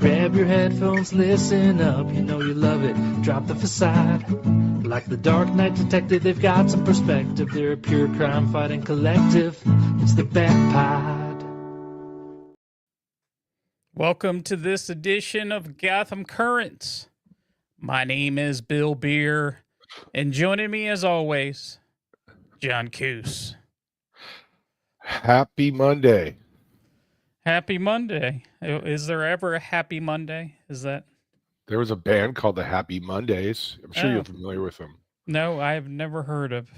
Grab your headphones, listen up, you know you love it. Drop the facade. Like the Dark Knight detective, they've got some perspective. They're a pure crime-fighting collective. It's the Bat Pod. Welcome to this edition of Gotham Currents. My name is Bill Beer, and joining me as always, John Coos. Happy Monday. Happy Monday. Is there ever a happy Monday? Is that? There was a band called the Happy Mondays. I'm sure you're familiar with them. No, I've never heard of.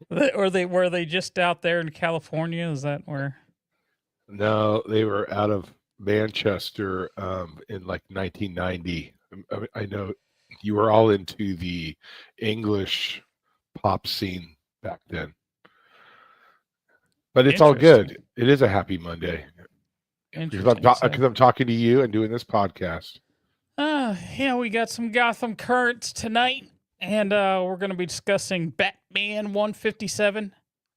Were they just out there in California? Is that where? No, they were out of Manchester in like 1990. I know you were all into the English pop scene back then. But it's all good. It is a happy Monday. Because I'm talking to you and doing this podcast. Yeah, we got some Gotham Currents tonight. And we're going to be discussing Batman 157,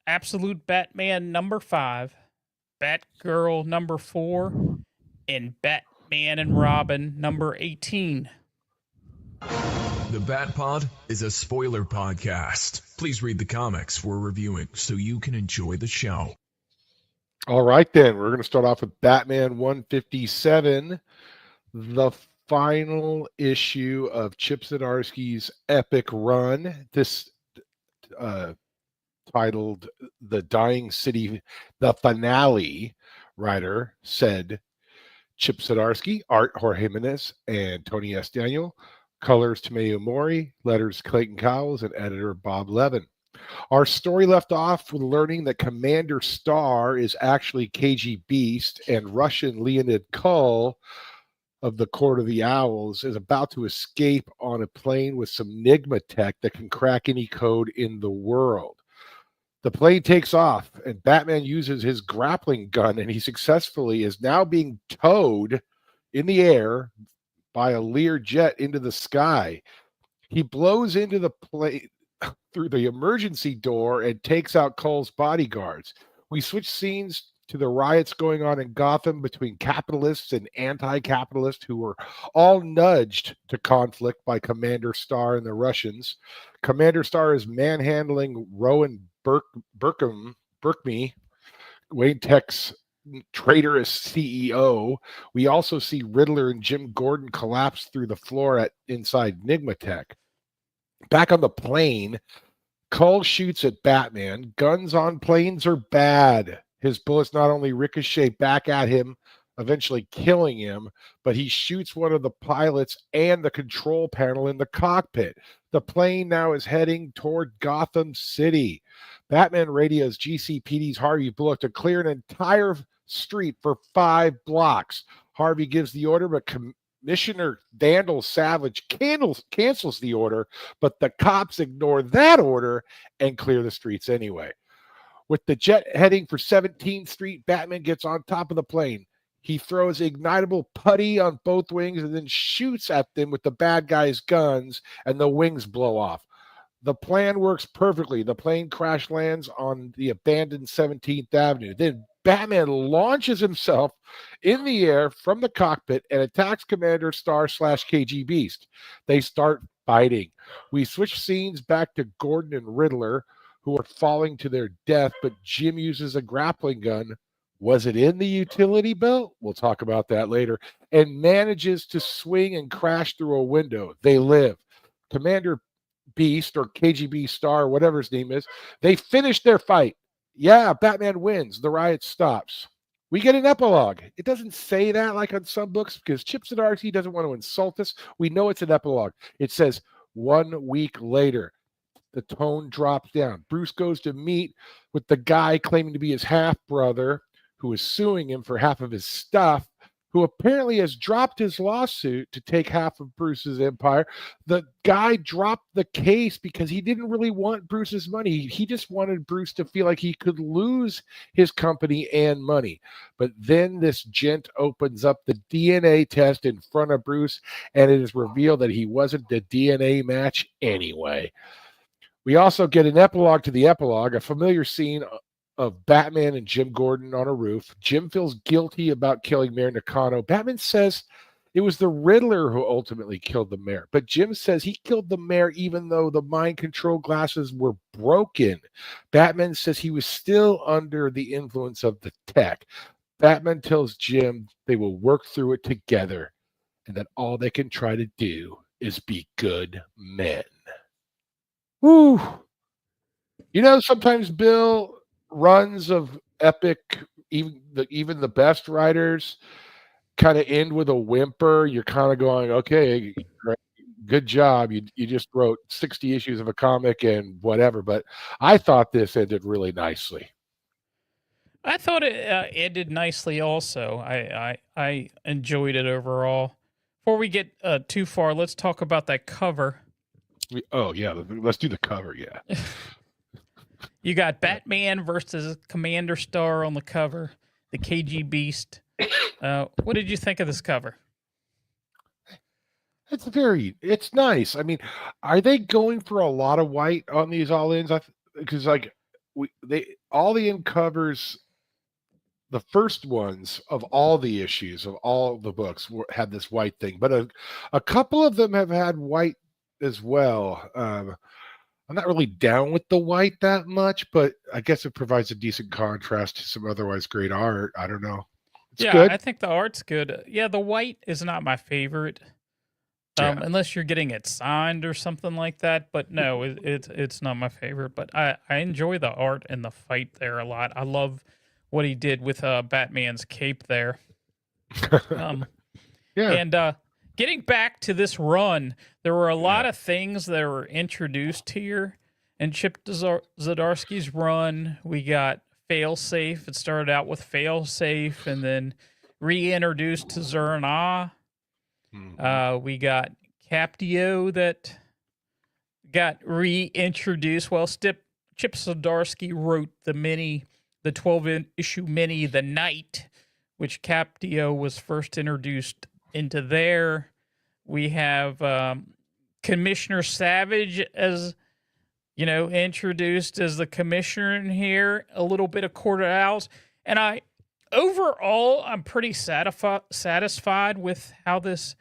Absolute Batman number 5, Batgirl number 4, and Batman and Robin number 18. The Bat Pod is a spoiler podcast. Please read the comics we're reviewing so you can enjoy the show. All right, then. We're going to start off with Batman 157, the final issue of Chip Zdarsky's epic run. This titled The Dying City, the finale. Writer said Chip Zdarsky, art Jorge Jimenez, and Tony S. Daniel. Colors Tomeo Mori, letters Clayton Cowles, and editor Bob Levin. Our story left off with learning that Commander Star is actually KG Beast, and Russian Leonid Kull of the Court of the Owls is about to escape on a plane with some Enigma tech that can crack any code in the world. The plane takes off, and Batman uses his grappling gun, and he successfully is now being towed in the air by a Lear jet into the sky. He blows into the plane through the emergency door and takes out Kull's bodyguards. We switch scenes to the riots going on in Gotham between capitalists and anti-capitalists who were all nudged to conflict by Commander Star and the Russians. Commander Star is manhandling Rowan Burkme, Wayne Tech's traitorous CEO. We also see Riddler and Jim Gordon collapse through the floor inside Enigma Tech. Back on the plane, Kull shoots at Batman. Guns on planes are bad. His bullets not only ricochet back at him, eventually killing him, but he shoots one of the pilots and the control panel in the cockpit. The plane now is heading toward Gotham City. Batman radios GCPD's Harvey Bullock to clear an entire street for 5 blocks. Harvey gives the order, but Commissioner Dandel Savage cancels the order, but the cops ignore that order and clear the streets anyway. With the jet heading for 17th Street, Batman gets on top of the plane. He throws ignitable putty on both wings and then shoots at them with the bad guys' guns, and the wings blow off. The plan works perfectly. The plane crash lands on the abandoned 17th Avenue. Then Batman launches himself in the air from the cockpit and attacks Commander Star / KG Beast. They start fighting. We switch scenes back to Gordon and Riddler, who are falling to their death, but Jim uses a grappling gun. Was it in the utility belt? We'll talk about that later. And manages to swing and crash through a window. They live. Commander Beast, or KGB Star, whatever his name is, they finish their fight. Yeah, Batman wins. The riot stops. We get an epilogue. It doesn't say that like on some books because Chip Zdarsky doesn't want to insult us. We know it's an epilogue. It says 1 week later. The tone drops down. Bruce goes to meet with the guy claiming to be his half-brother who is suing him for half of his stuff, who apparently has dropped his lawsuit to take half of Bruce's empire. The guy dropped the case because he didn't really want Bruce's money. He just wanted Bruce to feel like he could lose his company and money. But then this gent opens up the DNA test in front of Bruce, and it is revealed that he wasn't the DNA match anyway. We also get an epilogue to the epilogue, a familiar scene of Batman and Jim Gordon on a roof. Jim feels guilty about killing Mayor Nakano. Batman says it was the Riddler who ultimately killed the mayor. But Jim says he killed the mayor even though the mind control glasses were broken. Batman says he was still under the influence of the tech. Batman tells Jim they will work through it together and that all they can try to do is be good men. Woo! Sometimes, Bill, runs of epic, even the best writers kind of end with a whimper. You're kind of going, okay, good job. You just wrote 60 issues of a comic and whatever. But I thought this ended really nicely. I thought it ended nicely also. I enjoyed it overall. Before we get too far, let's talk about that cover. Oh, yeah. Let's do the cover, yeah. You got Batman versus Commander Star on the cover, the KG Beast. What did you think of this cover? It's nice. I mean, are they going for a lot of white on these all-ins? Because all the in covers, the first ones of all the issues of all the books had this white thing, but a couple of them have had white as well. I'm not really down with the white that much, but I guess it provides a decent contrast to some otherwise great art. I don't know. It's good. I think the art's good. Yeah, the white is not my favorite, unless you're getting it signed or something like that. But no, it's not my favorite. But I enjoy the art and the fight there a lot. I love what he did with Batman's cape there. Yeah. And getting back to this run, there were a lot of things that were introduced here. In Chip Zdarsky's run, we got Failsafe. It started out with Failsafe and then reintroduced to Zur-En-Ah. We got Captio that got reintroduced. Well, Chip Zdarsky wrote the 12-issue mini, The Night, which Captio was first introduced into there. We have Commissioner Savage as, introduced as the commissioner in here, a little bit of Court of Owls. And I'm pretty satisfied with how this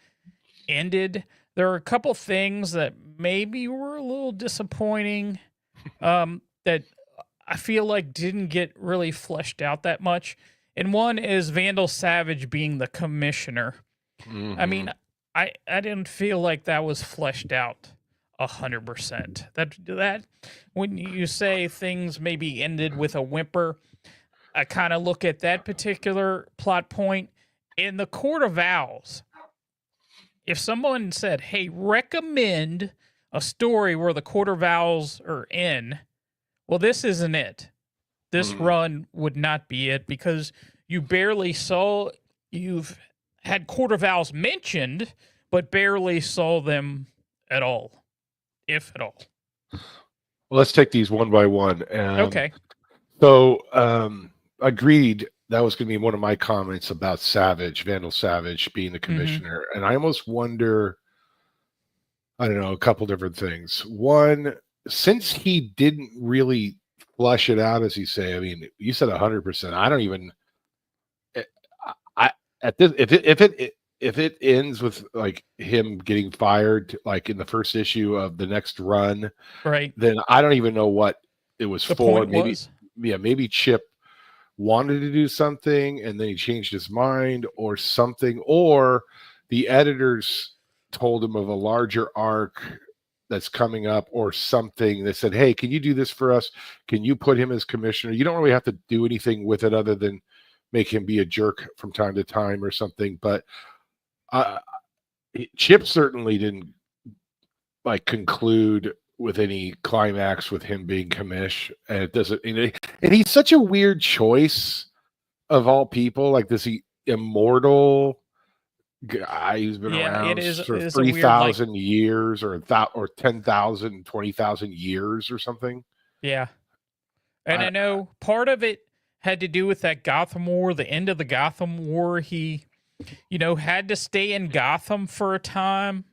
ended. There are a couple things that maybe were a little disappointing that I feel like didn't get really fleshed out that much. And one is Vandal Savage being the commissioner. Mm-hmm. I mean, I didn't feel like that was fleshed out 100%. That when you say things maybe ended with a whimper, I kind of look at that particular plot point in the Court of Owls. If someone said, "Hey, recommend a story where the Court of Owls are in," well, this isn't it. This run would not be it because you barely saw. You've had Court of Owls mentioned, but barely saw them at all, if at all. Well, let's take these one by one. Okay. So, agreed. That was going to be one of my comments about Vandal Savage being the commissioner. And I almost wonder, I don't know, a couple different things. One, since he didn't really flush it out, as you say, I mean, you said 100%. I don't even, if it ends with like him getting fired, like in the first issue of the next run, right? Then I don't even know what it was the for. Point maybe Chip wanted to do something and then he changed his mind or something, or the editors told him of a larger arc that's coming up or something. They said, "Hey, can you do this for us? Can you put him as commissioner? You don't really have to do anything with it other than make him be a jerk from time to time or something." But Chip certainly didn't like conclude with any climax with him being commish, and it doesn't. And he's such a weird choice of all people, like this immortal guy who's been around for 3,000 years or 10,000, 20,000 years or something. Yeah, and I know part of it had to do with that Gotham War, the end of the Gotham War. He, had to stay in Gotham for a time.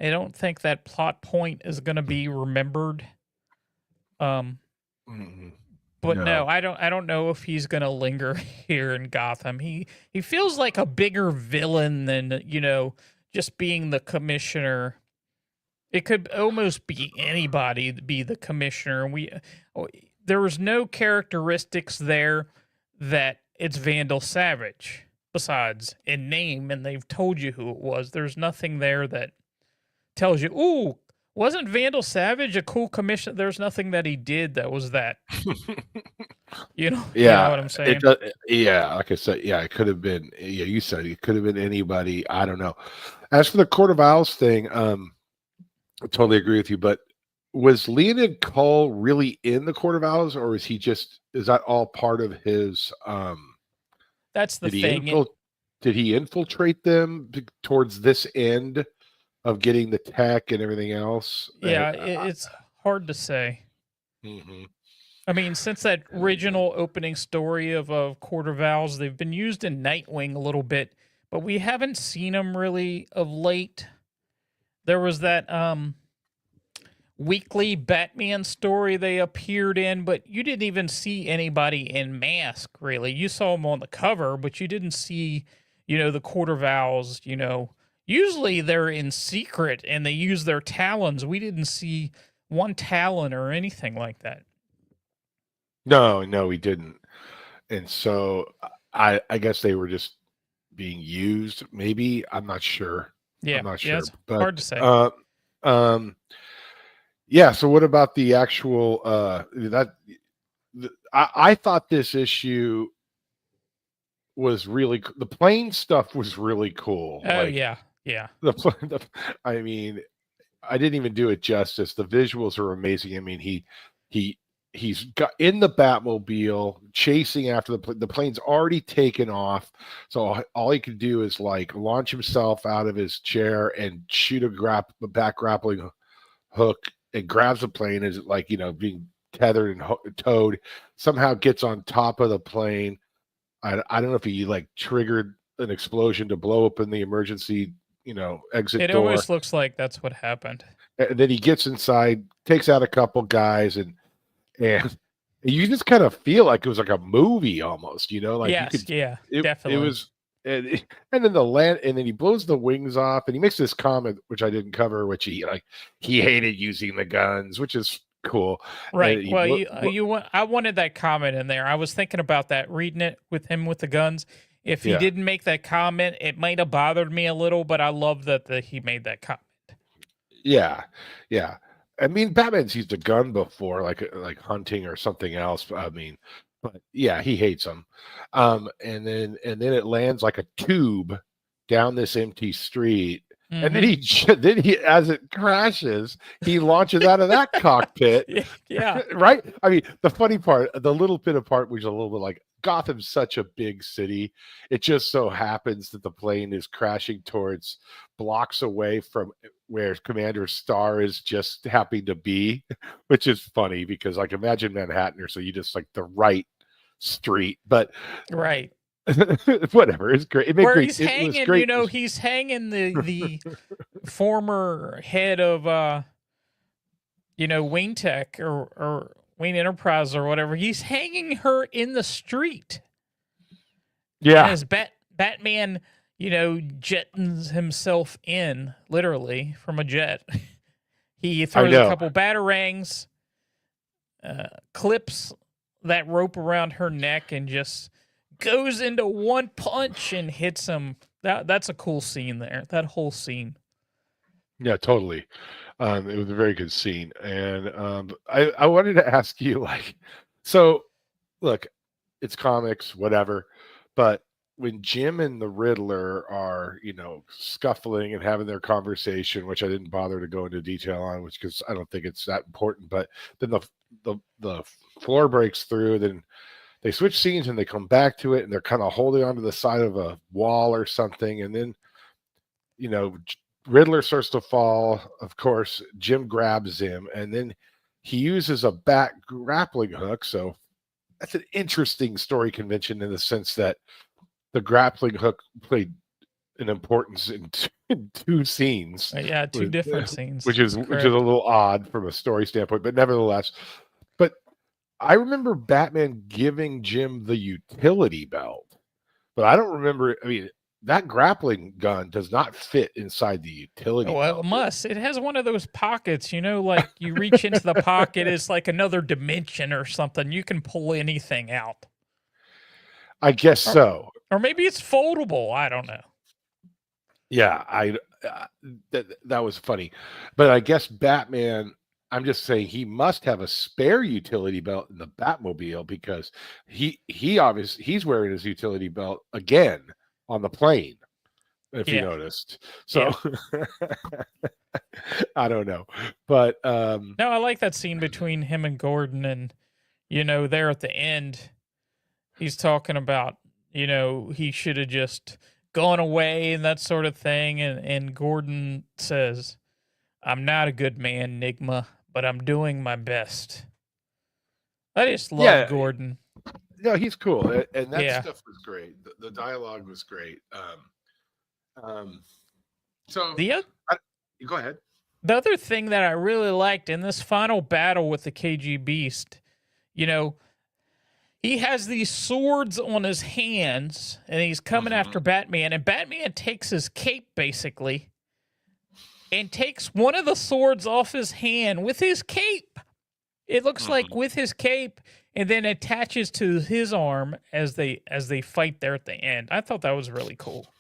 I don't think that plot point is going to be remembered. But no, I don't know if he's gonna linger here in Gotham. He feels like a bigger villain than, just being the commissioner. It could almost be anybody to be the commissioner. There was no characteristics there that it's Vandal Savage besides in name, and they've told you who it was. There's nothing there that tells you, ooh, wasn't Vandal Savage a cool commissioner? There's nothing that he did that was that. You know what I'm saying? Like I said, it could have been. Yeah, you said it could have been anybody. I don't know. As for the Court of Owls thing, I totally agree with you. But was Leonid Cull really in the Court of Owls, or is that all part of his? That's the thing. Did he infiltrate them towards this end of getting the tech and everything else? Yeah, it's hard to say. Mm-hmm. I mean, since that original opening story of Court of Owls, they've been used in Nightwing a little bit, but we haven't seen them really of late. There was that weekly Batman story they appeared in, but you didn't even see anybody in mask, really. You saw them on the cover, but you didn't see, the Court of Owls, Usually they're in secret and they use their talons. We didn't see one talon or anything like that. No, we didn't. And so I guess they were just being used. Maybe I'm not sure. Yeah, I'm not sure. It's but, hard to say. Yeah. So what about the actual? I thought this issue was really the plane stuff was really cool. Oh yeah. I mean, I didn't even do it justice. The visuals are amazing. I mean, he's got in the Batmobile chasing after the plane's already taken off. So all he can do is like launch himself out of his chair and shoot a back grappling hook and grabs the plane as like, being tethered and towed, somehow gets on top of the plane. I don't know if he like triggered an explosion to blow open the emergency, exit door. It always looks like that's what happened. And then he gets inside, takes out a couple guys, and you just kind of feel like it was like a movie almost, like definitely. It was, and then and then he blows the wings off, and he makes this comment which I didn't cover, which he hated using the guns, which is cool, right? I wanted that comment in there. I was thinking about that, reading it with him with the guns. If he didn't make that comment, it might have bothered me a little, but I love that he made that comment. Yeah. I mean, Batman's used a gun before, like hunting or something else. I mean, but yeah, he hates them. And then it lands like a tube down this empty street. Mm-hmm. And then he, as it crashes, he launches out of that cockpit. Yeah. Right. I mean, the funny part, the little bit of part, which is a little bit like Gotham's such a big city. It just so happens that the plane is crashing towards blocks away from where Commander Starr is just happening to be, which is funny because like imagine Manhattan, or so you just like the right street, but right. Whatever, it's great. He's hanging, he's hanging the former head of Wayne Tech or Wayne Enterprise or whatever. He's hanging her in the street. Yeah. And as Batman, jettons himself in literally from a jet. He throws a couple batarangs, clips that rope around her neck, and just goes into one punch and hits him. That's a cool scene there. That whole scene. Yeah, totally. It was a very good scene. And I wanted to ask you, so look, it's comics, whatever, but when Jim and the Riddler are, scuffling and having their conversation, which I didn't bother to go into detail on, because I don't think it's that important, but then the floor breaks through, then they switch scenes and they come back to it, and they're kind of holding onto the side of a wall or something. And then, Riddler starts to fall. Of course, Jim grabs him, and then he uses a back grappling hook. So that's an interesting story convention in the sense that the grappling hook played an importance in two scenes. Yeah, two different scenes. Which is a little odd from a story standpoint, but nevertheless. But I remember Batman giving Jim the utility belt, but I don't remember. I mean, that grappling gun does not fit inside the utility Well, belt. it must. It has one of those pockets, like you reach into the pocket, it's like another dimension or something. You can pull anything out. I guess Or, so. or maybe it's foldable. I don't know. Yeah, that was funny, but I guess Batman. I'm just saying he must have a spare utility belt in the Batmobile because he's wearing his utility belt again on the plane. If you Yeah. noticed, so I don't know, but No, I like that scene between him and Gordon, and there at the end, he's talking about he should have just gone away and that sort of thing, and Gordon says, "I'm not a good man, Nigma, but I'm doing my best." I just love Gordon. No, he's cool, and that Yeah. stuff was great. The dialogue was great. So go ahead. The other thing that I really liked in this final battle with the KG Beast, he has these swords on his hands and he's coming after Batman, and Batman takes his cape basically and takes one of the swords off his hand with his cape. It looks like with his cape, and then attaches to his arm as they fight there at the end. I thought that was really cool.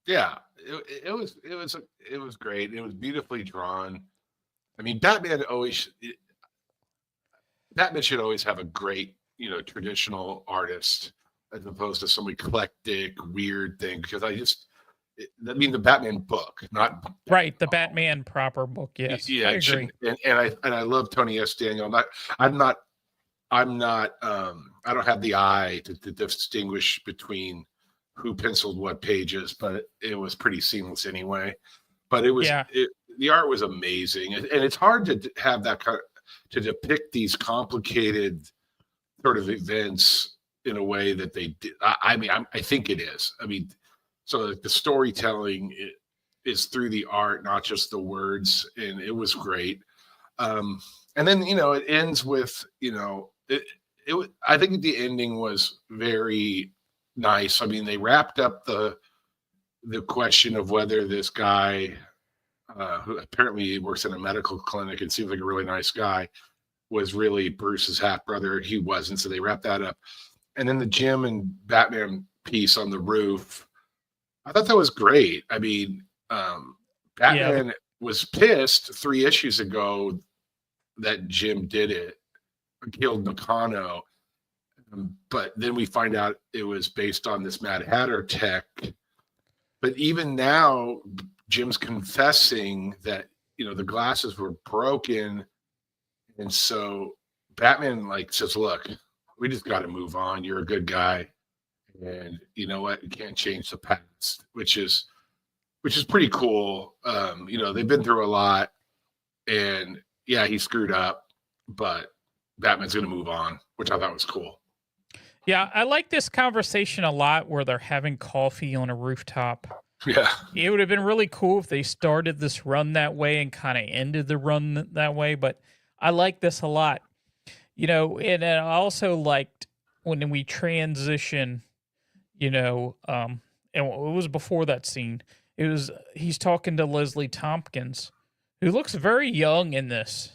Yeah, it was great. It was beautifully drawn. I mean, Batman should always have a great, traditional artist as opposed to some eclectic, weird thing. Because the Batman book, not right, the Batman proper book. Yes, yeah, I agree. And I love Tony S. Daniel. I don't have the eye to distinguish between who penciled what pages, but it was pretty seamless anyway. But the art was amazing, and it's hard to have that kind of, to depict these complicated sort of events in a way that they did. I think it is. I mean, so the storytelling is through the art, not just the words, and it was great. And then it ends with I think the ending was very nice. I mean, they wrapped up the question of whether this guy, who apparently works in a medical clinic and seems like a really nice guy, was really Bruce's half brother. He wasn't, so they wrapped that up. And then the Jim and Batman piece on the roof, I thought that was great. I mean, Batman was pissed 3 issues ago that Jim did it, killed Nakano. But then we find out it was based on this Mad Hatter tech. But even now, Jim's confessing that, the glasses were broken. And so Batman says, look, we just got to move on. You're a good guy. And you know what? You can't change the past, which is pretty cool. They've been through a lot, and yeah, he screwed up, but Batman's going to move on, which I thought was cool. Yeah, I like this conversation a lot where they're having coffee on a rooftop. Yeah. It would have been really cool if they started this run that way and kind of ended the run that way, but I like this a lot. And I also liked when we transition, and it was before that scene. He's talking to Leslie Tompkins, who looks very young in this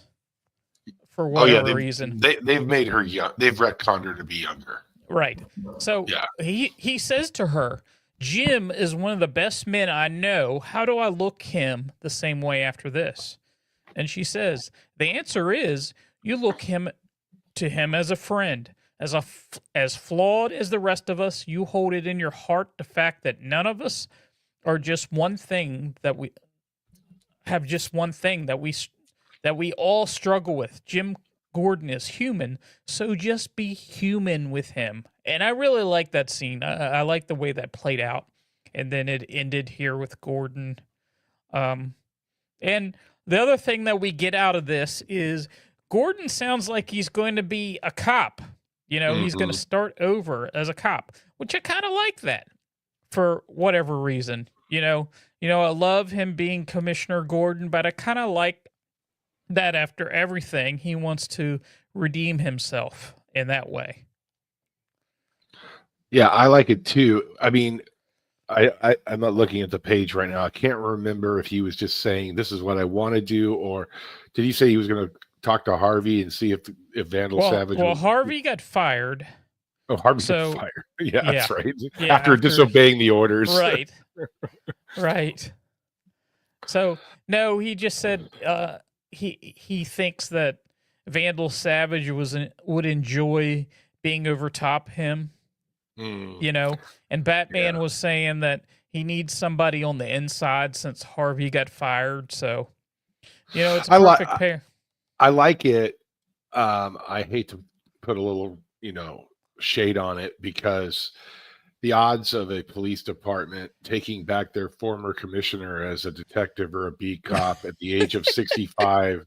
for whatever reason. They've made her young. They've retconned her to be younger. Right. So he says to her, Jim is one of the best men I know. How do I look him the same way after this? And she says, the answer is you look to him as a friend, as flawed as the rest of us. You hold it in your heart, the fact that none of us are just one thing, that we have just one thing that we all struggle with. Jim Gordon is human, so just be human with him. And I really like that scene. I like the way that played out. And then it ended here with Gordon. And the other thing that we get out of this is Gordon sounds like he's going to be a cop. He's going to start over as a cop, which I kind of like that for whatever reason. I love him being Commissioner Gordon, but I kind of like that after everything, he wants to redeem himself in that way. Yeah, I like it too. I mean, I'm not looking at the page right now. I can't remember if he was just saying this is what I want to do, or did he say he was going to talk to Harvey and see if Vandal Savage Well, was. Harvey got fired. Oh, Harvey So, got fired. Yeah, that's right. Yeah, after disobeying the orders. Right. Right. So no, he just said he thinks that Vandal Savage would enjoy being over top him, you know, and Batman was saying that he needs somebody on the inside since Harvey got fired. So, you know, it's a perfect pair. I like it. I hate to put a little, shade on it because the odds of a police department taking back their former commissioner as a detective or a beat cop at the age of 65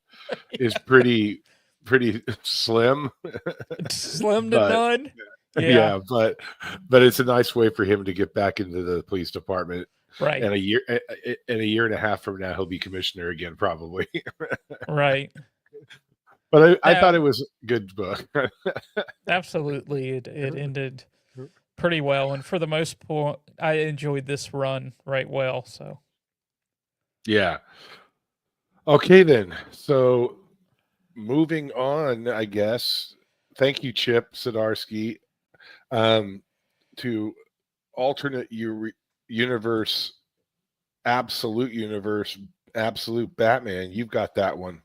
is pretty slim. Slim to none. Yeah, but it's a nice way for him to get back into the police department. Right. And a year and a half from now, he'll be commissioner again, probably. Right. But I thought it was a good book. Absolutely. It ended pretty well. And for the most part, I enjoyed this run right well. So, yeah. Okay, then. So moving on, I guess. Thank you, Chip Zdarsky. To alternate universe, absolute Batman. You've got that one.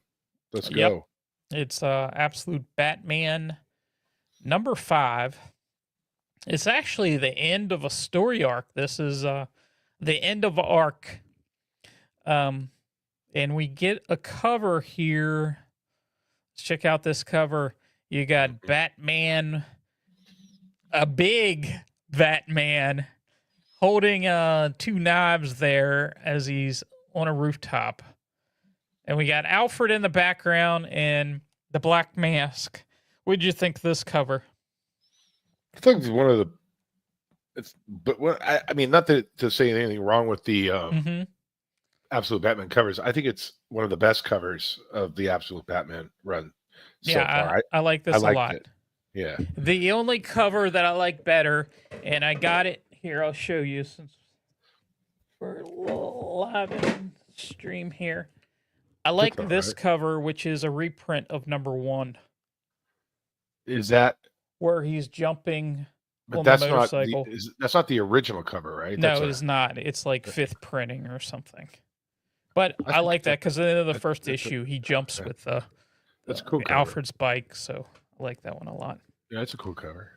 Let's go. It's Absolute Batman number 5. It's actually the end of a story arc. This is the end of an arc. And we get a cover here. Let's check out this cover. You got Batman, a big Batman, holding 2 knives there as he's on a rooftop. And we got Alfred in the background and the Black Mask. What did you think of this cover? I think it's one of the. I mean, not to say anything wrong with the Absolute Batman covers. I think it's one of the best covers of the Absolute Batman run so far. I like this a lot. It. Yeah. The only cover that I like better, and I got it here. I'll show you since we're live in stream here. I like this cover, which is a reprint of number 1. Is that where he's jumping but on that's the motorcycle? That's not the original cover, right? No, it is not. It's like 5th printing or something. But I like that because in the first issue, he jumps with that's a cool cover. Alfred's bike, so I like that one a lot. Yeah, it's a cool cover.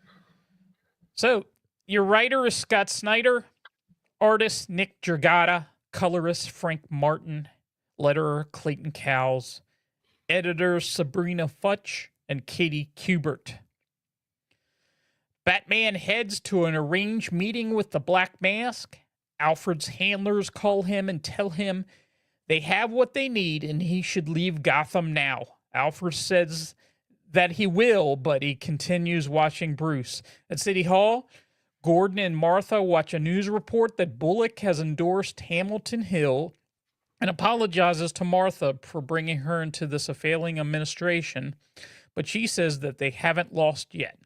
So your writer is Scott Snyder, artist Nick Dragata, colorist Frank Martin, letterer Clayton Cowles, editors Sabrina Futch and Katie Kubert. Batman heads to an arranged meeting with the Black Mask. Alfred's handlers call him and tell him they have what they need and he should leave Gotham now. Alfred says that he will, but he continues watching Bruce. At City Hall, Gordon and Martha watch a news report that Bullock has endorsed Hamilton Hill and apologizes to Martha for bringing her into this failing administration, but she says that they haven't lost yet.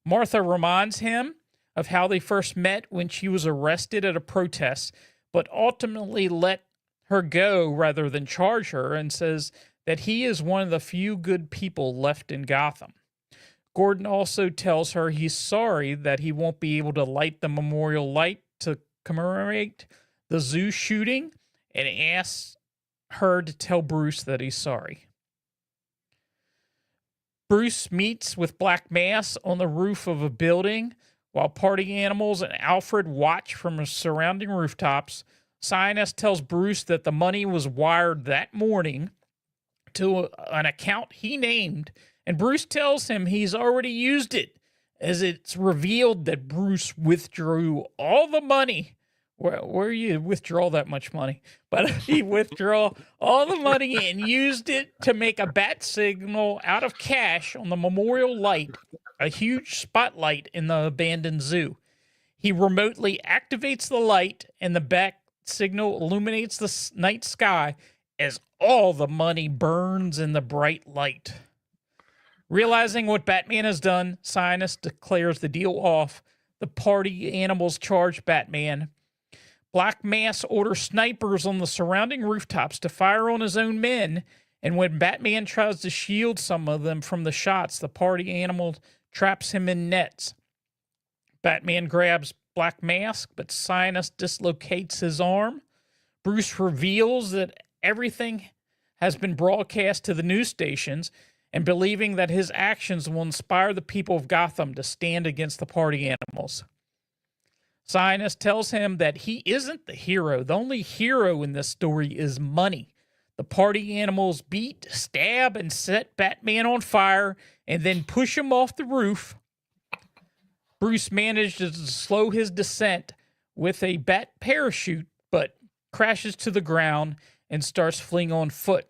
Martha reminds him of how they first met when she was arrested at a protest, but ultimately let her go rather than charge her, and says that he is one of the few good people left in Gotham. Gordon also tells her he's sorry that he won't be able to light the memorial light to commemorate the zoo shooting, and asks her to tell Bruce that he's sorry. Bruce meets with Black Mass on the roof of a building while party animals and Alfred watch from surrounding rooftops. Cyanus tells Bruce that the money was wired that morning to an account he named, and Bruce tells him he's already used it, as it's revealed that Bruce withdrew all the money. Where you withdraw that much money? But he withdrew all the money and used it to make a bat signal out of cash on the memorial light, a huge spotlight in the abandoned zoo. He remotely activates the light, and the bat signal illuminates the night sky as all the money burns in the bright light. Realizing what Batman has done, Sinus declares the deal off. The party animals charge Batman. Black Mass orders snipers on the surrounding rooftops to fire on his own men, and when Batman tries to shield some of them from the shots, the party animal traps him in nets. Batman grabs Black Mask, but Sinus dislocates his arm. Bruce reveals that everything has been broadcast to the news stations, and believing that his actions will inspire the people of Gotham to stand against the party animals. Sinus tells him that he isn't the hero. The only hero in this story is money. The party animals beat, stab, and set Batman on fire, and then push him off the roof. Bruce manages to slow his descent with a bat parachute, but crashes to the ground and starts fleeing on foot.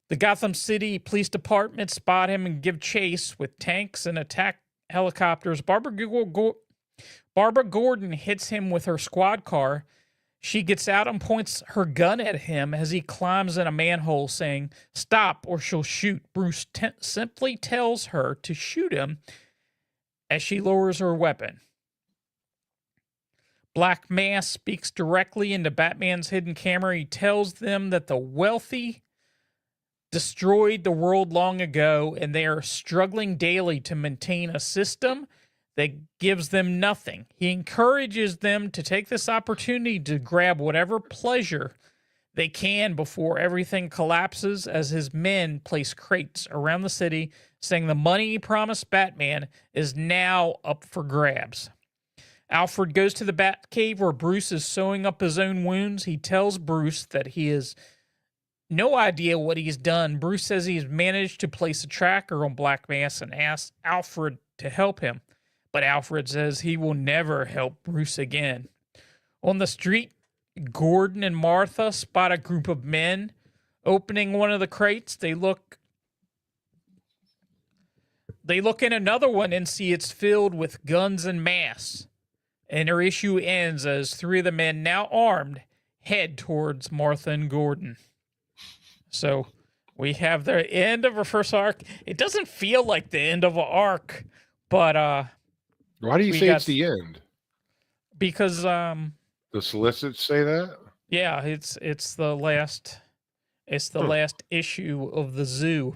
The Gotham City Police Department spot him and give chase with tanks and attack helicopters. Barbara Gordon hits him with her squad car. She gets out and points her gun at him as he climbs in a manhole, saying, "Stop or she'll shoot." Bruce simply tells her to shoot him as she lowers her weapon. Black Mass speaks directly into Batman's hidden camera. He tells them that the wealthy destroyed the world long ago, and they are struggling daily to maintain a system that gives them nothing. He encourages them to take this opportunity to grab whatever pleasure they can before everything collapses, as his men place crates around the city, saying the money he promised Batman is now up for grabs. Alfred goes to the Batcave where Bruce is sewing up his own wounds. He tells Bruce that he has no idea what he's done. Bruce says he's managed to place a tracker on Black Mass and asks Alfred to help him. But Alfred says he will never help Bruce again. On the street, Gordon and Martha spot a group of men opening one of the crates. They look in another one and see it's filled with guns and masks. And our issue ends as three of the men, now armed, head towards Martha and Gordon. So we have the end of our first arc. It doesn't feel like the end of an arc, but why do you say it's the end? Because the solicits say that? Yeah, it's the last last issue of the Zoo.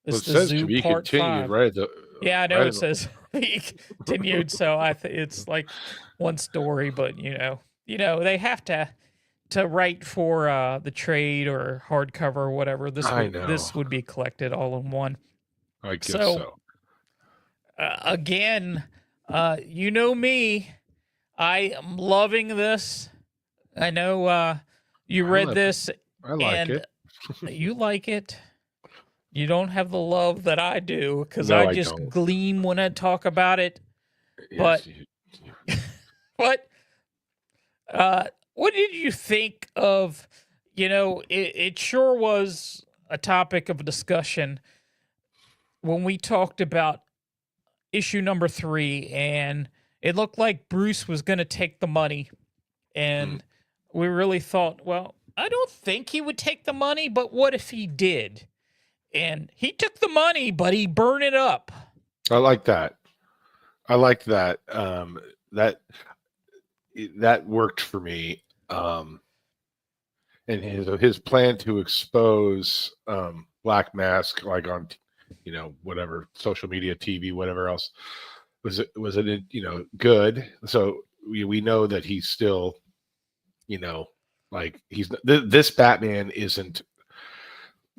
It says to be continued, right? Yeah, I know it says be continued, so it's like one story, but you know they have to write for the trade or hardcover or whatever. This would be collected all in one. I guess so. Again, you know me, I am loving this. I know you read this. I like it. You like it. You don't have the love that I do, because I just gleam when I talk about it. Yes, but what did you think of, it sure was a topic of discussion when we talked about issue number 3, and it looked like Bruce was going to take the money, and we really thought, well, I don't think he would take the money, but what if he did? And he took the money, but he burned it up. I like that. I liked that. That worked for me. And his plan to expose Black Mask, like on, whatever social media, TV, whatever else, was it good. So we know that he's still, like this Batman isn't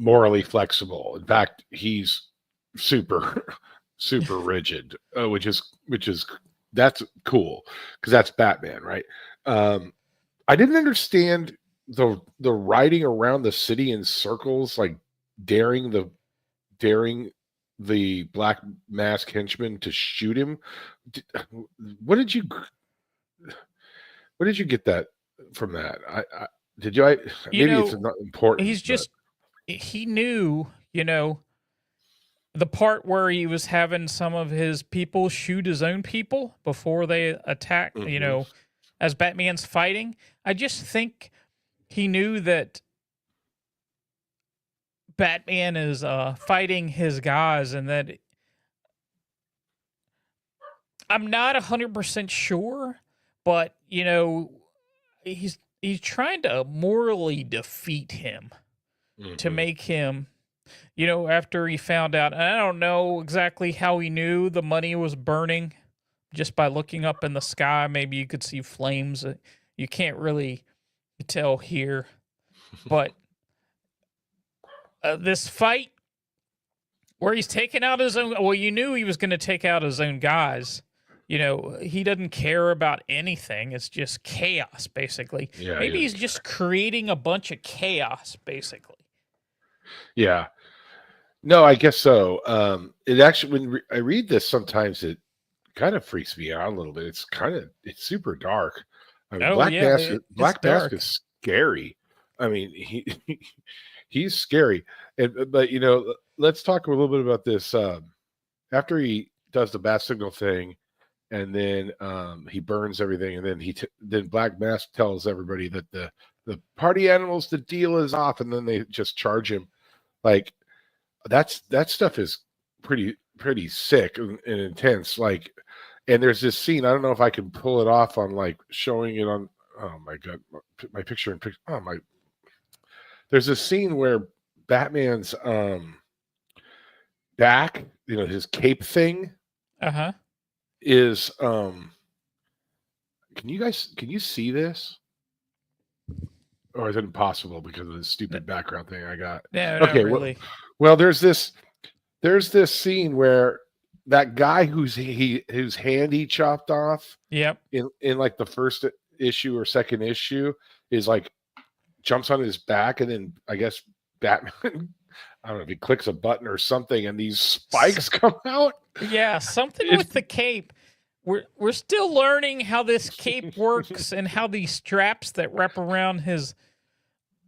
morally flexible. In fact, he's super rigid, which is that's cool because that's Batman, right? I didn't understand the riding around the city in circles, like daring the Black Mask henchman to shoot him. Where did you get that from? That maybe it's not important. He's just he knew, the part where he was having some of his people shoot his own people before they attack, as Batman's fighting. I just think he knew that Batman is fighting his guys, and that I'm not 100% sure, but he's trying to morally defeat him to make him, after he found out. And I don't know exactly how he knew the money was burning, just by looking up in the sky. Maybe you could see flames. You can't really tell here, but this fight where he's taking out his own. Well, you knew he was going to take out his own guys. He doesn't care about anything. It's just chaos, basically. Yeah, maybe he's just creating a bunch of chaos, basically. Yeah. No, I guess so. It actually, when I read this, sometimes it kind of freaks me out a little bit. It's super dark. I mean, Black Mask is scary. I mean, he's scary. But let's talk a little bit about this. After he does the bat signal thing, and then he burns everything, and then then Black Mask tells everybody that the party animals, the deal is off, and then they just charge him. Like that stuff is pretty sick and intense. Like, and there's this scene. I don't know if I can pull it off on like showing it on. Oh my god, my picture in picture. Oh my. There's a scene where Batman's back, his cape thing. Is can you see this? Or is it impossible because of this stupid background thing I got? Yeah, okay, not really. Well, there's this scene where that guy whose hand he chopped off, yep, in like the first issue or second issue, is like jumps on his back, and then I guess Batman, I don't know if he clicks a button or something, and these spikes come out. Yeah, something with the cape. We're still learning how this cape works and how these straps that wrap around his,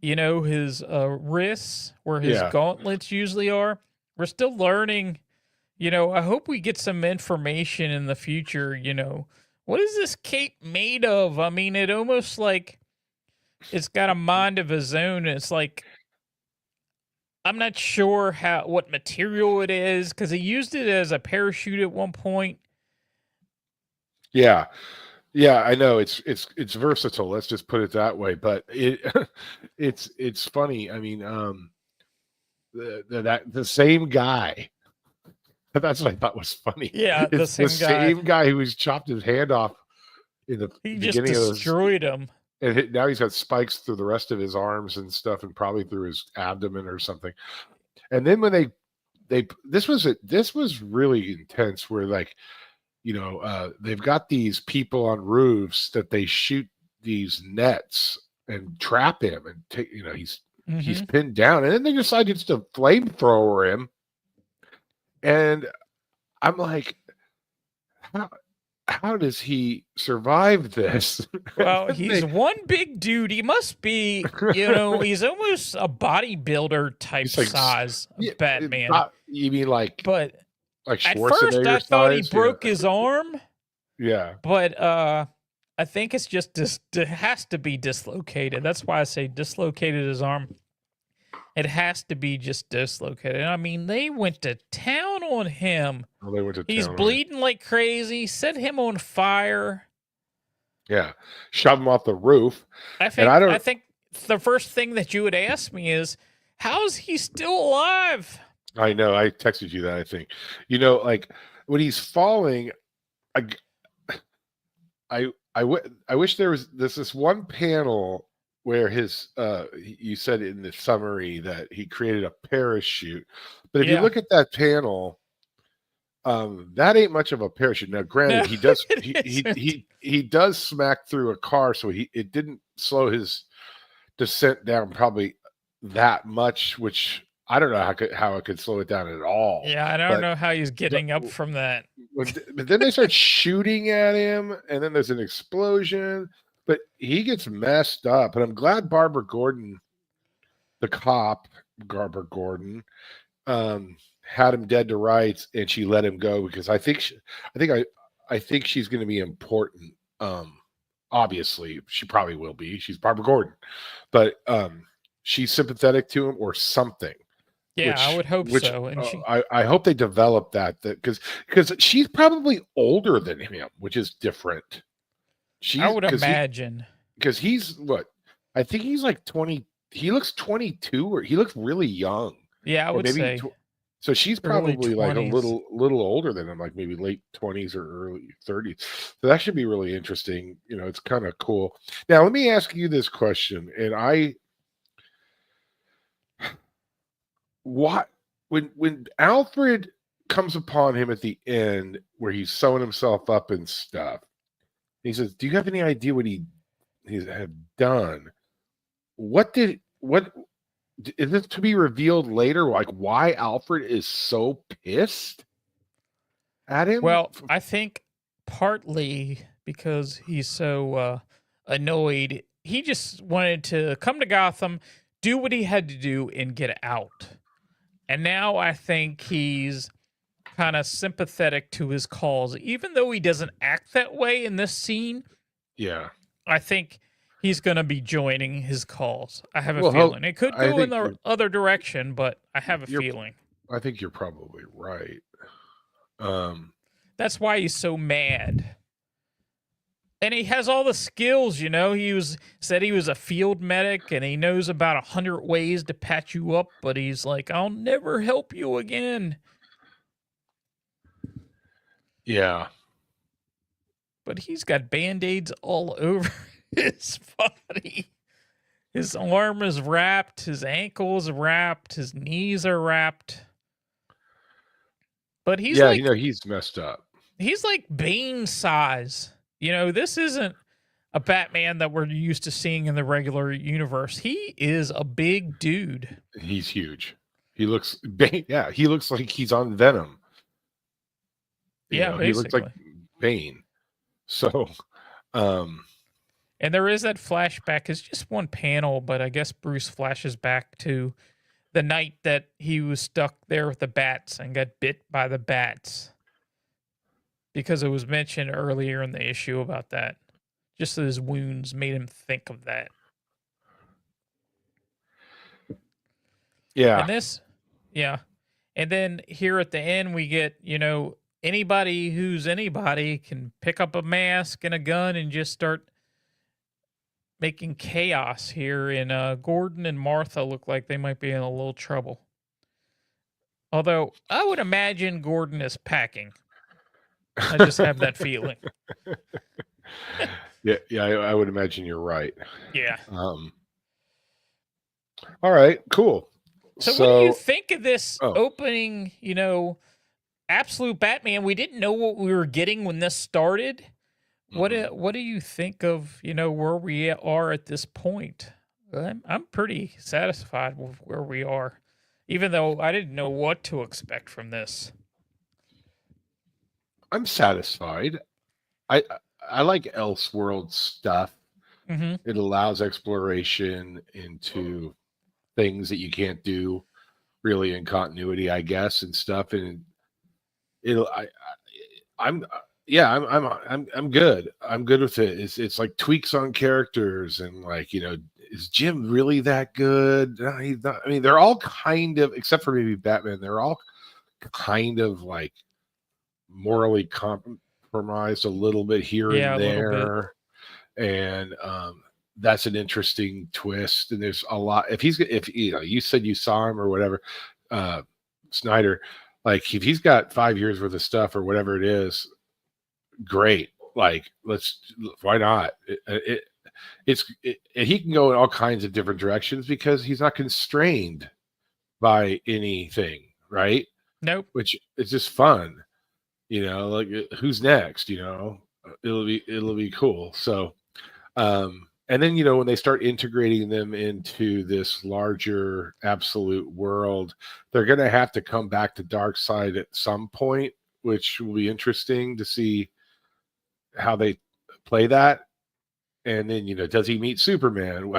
his wrists, where his gauntlets usually are. We're still learning. I hope we get some information in the future. What is this cape made of? I mean, it almost like it's got a mind of its own. It's like, I'm not sure what material it is, because he used it as a parachute at one point. Yeah, I know it's versatile. Let's just put it that way. But it's funny. I mean, the same guy. That's what I thought was funny. Yeah, it's the same guy who was chopped his hand off in the beginning. He just destroyed him. And now he's got spikes through the rest of his arms and stuff, and probably through his abdomen or something. And then when this was really intense, where like, they've got these people on roofs that they shoot these nets and trap him, and take, he's pinned down, and then they decide just to flamethrower him. And I'm like, how does he survive this? Well, he's one big dude. He must be, he's almost a bodybuilder type size of Batman. You mean like at Schwarzenegger first I thought he broke his arm. Yeah. But I think it's just it has to be dislocated. That's why I say dislocated his arm. It has to be just dislocated. I mean, they went to town on him. Well, they went to He's town bleeding like crazy. Set him on fire. Yeah, shove him off the roof. I think the first thing that you would ask me is, how's he still alive? I know. I texted you that. I think, like when he's falling, I wish there was this one panel where you said in the summary that he created a parachute, but if you look at that panel, that ain't much of a parachute. Now, granted, he does he does smack through a car, so it didn't slow his descent down probably that much, which I don't know how it could slow it down at all. Yeah, I don't know how he's getting up from that. But then they start shooting at him, and then there's an explosion. But he gets messed up, and I'm glad Barbara Gordon, the cop, Barbara Gordon, had him dead to rights, and she let him go, because I think she's going to be important. Obviously, she probably will be. She's Barbara Gordon, but she's sympathetic to him or something. Yeah, I would hope which so. And she, I hope they develop that because she's probably older than him, which is different. I She's would imagine. because he's what, I think he's like 20. He looks 22, or he looks really young. Yeah, I Or would maybe say so she's early probably like a 20s. little older than him, like maybe late 20s or early 30s. So that should be really interesting. It's kind of cool. Now let me ask you this question, and what when Alfred comes upon him at the end where he's sewing himself up and stuff, he says, "Do you have any idea what he had done?" What is this to be revealed later? Like why Alfred is so pissed at him? Well, I think partly because he's so annoyed. He just wanted to come to Gotham, do what he had to do, and get out. And now I think he's kind of sympathetic to his cause, even though he doesn't act that way in this scene. Yeah. I think he's going to be joining his cause. I have a Well, feeling. It could I go in think the other direction, but I have a you're feeling. I think you're probably right. That's why he's so mad. And he has all the skills, He said he was a field medic and he knows about 100 ways to patch you up, but he's like, I'll never help you again. Yeah. But he's got band-aids all over his body. His arm is wrapped, his ankle is wrapped, his knees are wrapped. But he's he's messed up. He's like Bane size. This isn't a Batman that we're used to seeing in the regular universe. He is a big dude. He's huge. He looks he looks like he's on Venom. Basically. He looks like Bane. So, and there is that flashback. It's just one panel, but I guess Bruce flashes back to the night that he was stuck there with the bats and got bit by the bats. Because it was mentioned earlier in the issue about that. Just his wounds made him think of that. Yeah. And then here at the end, we get, anybody who's anybody can pick up a mask and a gun and just start making chaos here. And Gordon and Martha look like they might be in a little trouble. Although I would imagine Gordon is packing. I just have that feeling. I would imagine you're right. Yeah. All right, cool. So what do you think of this opening, Absolute Batman? We didn't know what we were getting when this started. Mm-hmm. What do you think of, where we are at this point? I'm pretty satisfied with where we are, even though I didn't know what to expect from this. I'm satisfied. I like Elseworld stuff. Mm-hmm. It allows exploration into things that you can't do really in continuity, I guess, and stuff. And I'm good. I'm good with it. It's like tweaks on characters and like, is Jim really that good? No, he's not. I mean, they're all kind of, except for maybe Batman, they're all kind of like morally compromised a little bit here and there. And that's an interesting twist. And there's a lot. If you said you saw him or whatever, Snyder, like if he's got 5 years worth of stuff or whatever it is, great. Like why not? He can go in all kinds of different directions because he's not constrained by anything, right? Nope. Which is just fun. Like who's next? It'll be cool. So, and then when they start integrating them into this larger absolute world, they're going to have to come back to Darkseid at some point, which will be interesting to see how they play that. And then does he meet Superman?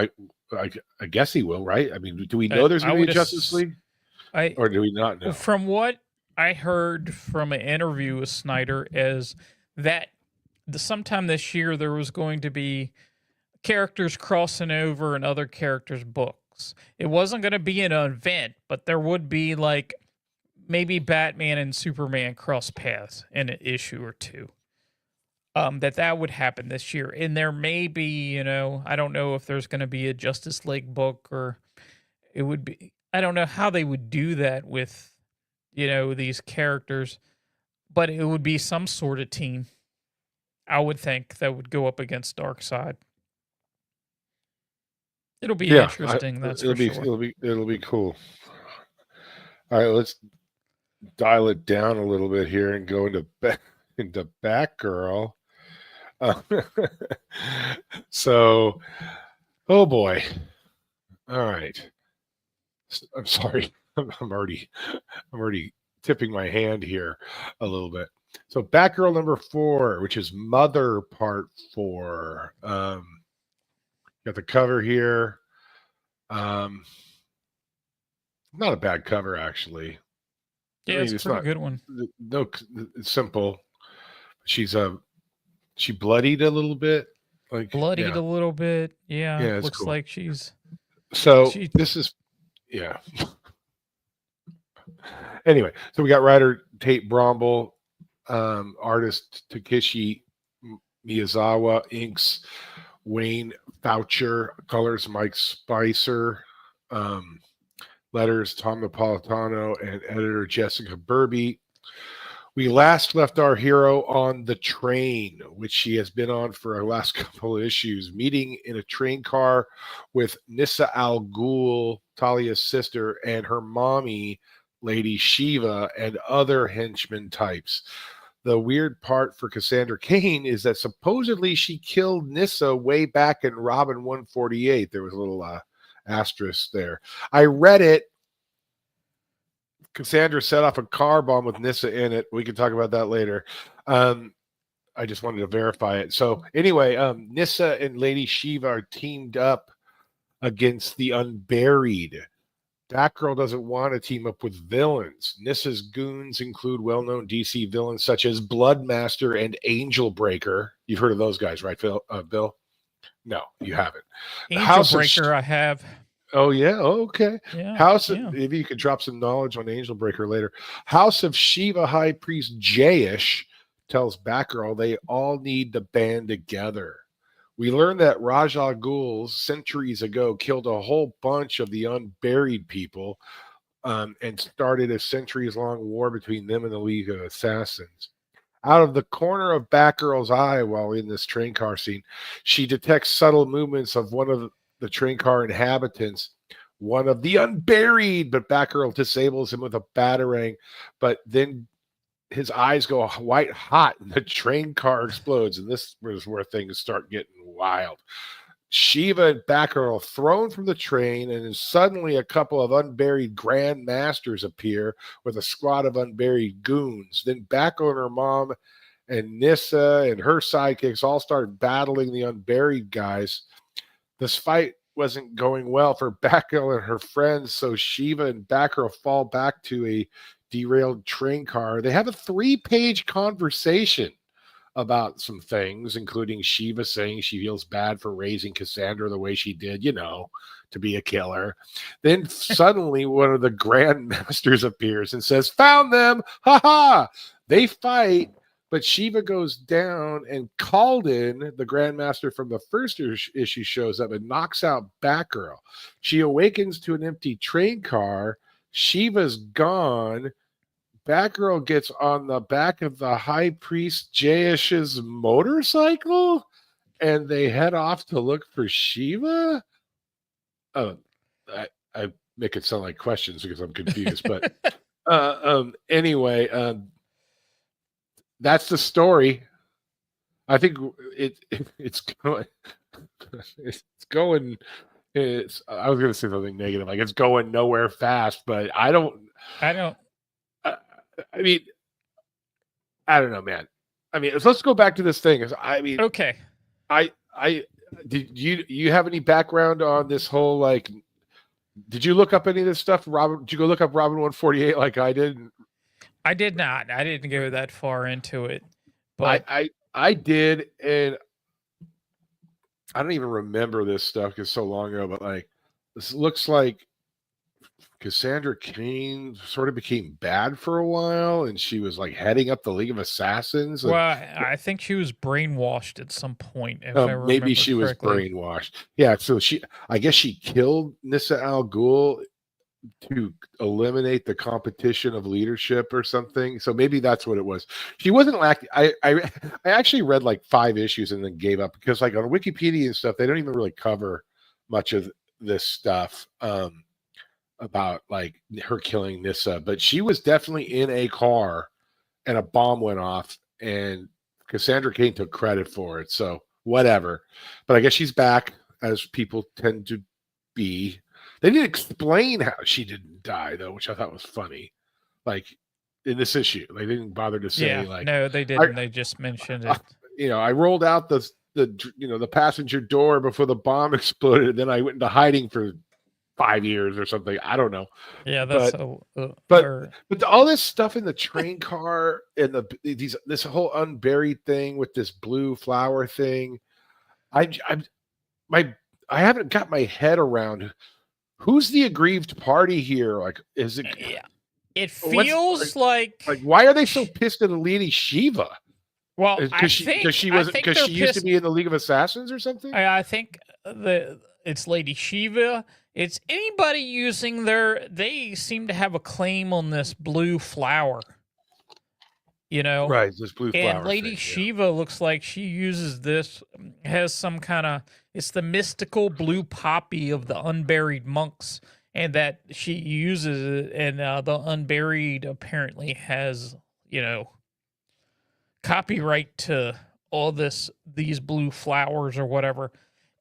I guess he will, right? I mean, do we know there's going to be a Justice League, or do we not know? From what I heard from an interview with Snyder is that sometime this year there was going to be characters crossing over in other characters' books. books. It wasn't going to be an event, but there would be like maybe Batman and Superman cross paths in an issue or two. That would happen this year. And there may be, I don't know if there's going to be a Justice League book, or it would be, I don't know how they would do that with, these characters, but it would be some sort of team, I would think, that would go up against Darkseid. It'll be interesting, that's for sure. It'll be cool. All right, let's dial it down a little bit here and go into Batgirl. So, oh boy. All right. I'm sorry. I'm already tipping my hand here a little bit. So Batgirl number 4, which is Mother Part 4. Got the cover here. Not a bad cover, actually. Yeah, it's a pretty good one. No, it's simple. She bloodied a little bit. A little bit. Yeah. Yeah, looks cool. like she's. This is, yeah. Anyway, so we got writer Tate Bromble, artist Takeshi Miyazawa, inks Wayne Foucher, colors Mike Spicer, letters Tom Napolitano, and editor Jessica Burby. We last left our hero on the train, which she has been on for our last couple of issues, meeting in a train car with Nissa Al Ghul, Talia's sister, and her mommy, Lady Shiva, and other henchmen types. The weird part for Cassandra Cain is that supposedly she killed Nissa way back in Robin 148. There was a little asterisk there. I read it. Cassandra set off a car bomb with Nissa in it. We can talk about that later. I just wanted to verify it. So anyway, Nissa and Lady Shiva are teamed up against the Unburied. Batgirl doesn't want to team up with villains. Nissa's goons include well-known DC villains such as Bloodmaster and Angel Breaker. You've heard of those guys, right, Bill? No, you haven't. Angel Breaker, I have. Oh, yeah? Oh, okay. Yeah, maybe you could drop some knowledge on Angel Breaker later. House of Shiva High Priest Jayesh tells Batgirl they all need to band together. We learned that Ra's al Ghul centuries ago killed a whole bunch of the unburied people and started a centuries-long war between them and the League of Assassins. Out of the corner of Batgirl's eye while in this train car scene, she detects subtle movements of one of the train car inhabitants, one of the unburied, but Batgirl disables him with a batarang, but then his eyes go white hot and the train car explodes, and this is where things start getting wild. Shiva and Batgirl are thrown from the train, and then suddenly a couple of unburied Grand Masters appear with a squad of unburied goons. Then Batgirl and her mom and Nissa and her sidekicks all start battling the unburied guys. This fight wasn't going well for Batgirl and her friends, so Shiva and Batgirl fall back to a derailed train car. They have a 3-page conversation about some things, including Shiva saying she feels bad for raising Cassandra the way she did, to be a killer. Then suddenly one of the Grand Masters appears and says, "Found them! Ha ha!" They fight, but Shiva goes down, and Calden, the Grandmaster from the first issue, shows up and knocks out Batgirl. She awakens to an empty train car. Shiva's gone. Batgirl gets on the back of the High Priest Jayesh's motorcycle, and they head off to look for Shiva. Oh, I make it sound like questions because I'm confused, but anyway, that's the story. I think it's going. I was going to say something negative, like it's going nowhere fast, but I don't. I mean, I don't know, man. I mean, let's go back to this thing. Okay. Did you have any background on this whole, like, did you look up any of this stuff, Robin? Did you go look up Robin 148 like I did? I did not. I didn't go that far into it, but I did, and I don't even remember this stuff because so long ago. But like, this looks like Cassandra Cain sort of became bad for a while, and she was like heading up the League of Assassins. Well, And I think she was brainwashed at some point, if I maybe remember she was correctly. brainwashed. Yeah, so I guess she killed Nissa Al Ghul to eliminate the competition of leadership or something. So maybe that's what it was. She wasn't lacking. I actually read like 5 issues and then gave up because like on Wikipedia and stuff, they don't even really cover much of this stuff. About like her killing Nissa, but she was definitely in a car and a bomb went off and Cassandra Cain took credit for it. So whatever. But I guess she's back as people tend to be. They didn't explain how she didn't die though, which I thought was funny. Like in this issue, they didn't bother to say like no, they didn't. They just mentioned it. I rolled out the passenger door before the bomb exploded, and then I went into hiding for 5 years or something. I don't know. Yeah, that's but all this stuff in the train car and this whole unburied thing with this blue flower thing, I haven't got my head around who's the aggrieved party here. Like, is it? Yeah, it feels like why are they so pissed at Lady Shiva? Well, because she used to be in the League of Assassins or something. I think it's Lady Shiva. It's anybody using they seem to have a claim on this blue flower. Right, this blue flower. And Lady Shiva looks like she uses this, has some kind of, it's the mystical blue poppy of the unburied monks, and that she uses it, and the unburied apparently has, copyright to all these blue flowers or whatever.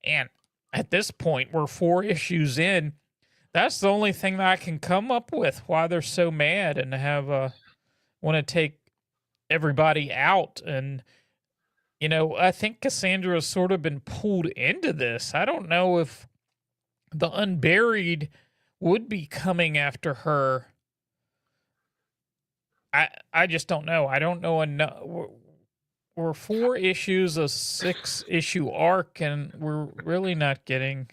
And at this point, we're 4 issues in. That's the only thing that I can come up with why they're so mad and have want to take everybody out. And I think Cassandra's sort of been pulled into this. I don't know if the unburied would be coming after her. I just don't know. I don't know enough. We're 4 issues, a 6-issue arc, and we're really not getting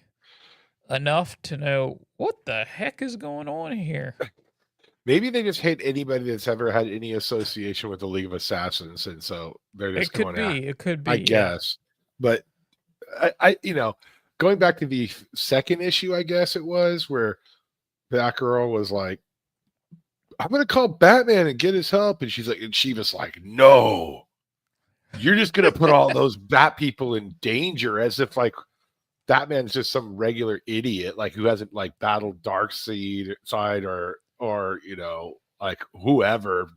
enough to know what the heck is going on here. Maybe they just hate anybody that's ever had any association with the League of Assassins, and so they're just going out. It could be. I guess, but I going back to the 2nd issue, I guess it was where Batgirl was like, "I'm going to call Batman and get his help," and she was like, "No, you're just going to put all those Bat people in danger," as if like Batman's just some regular idiot, like who hasn't like battled Darkseid or like whoever,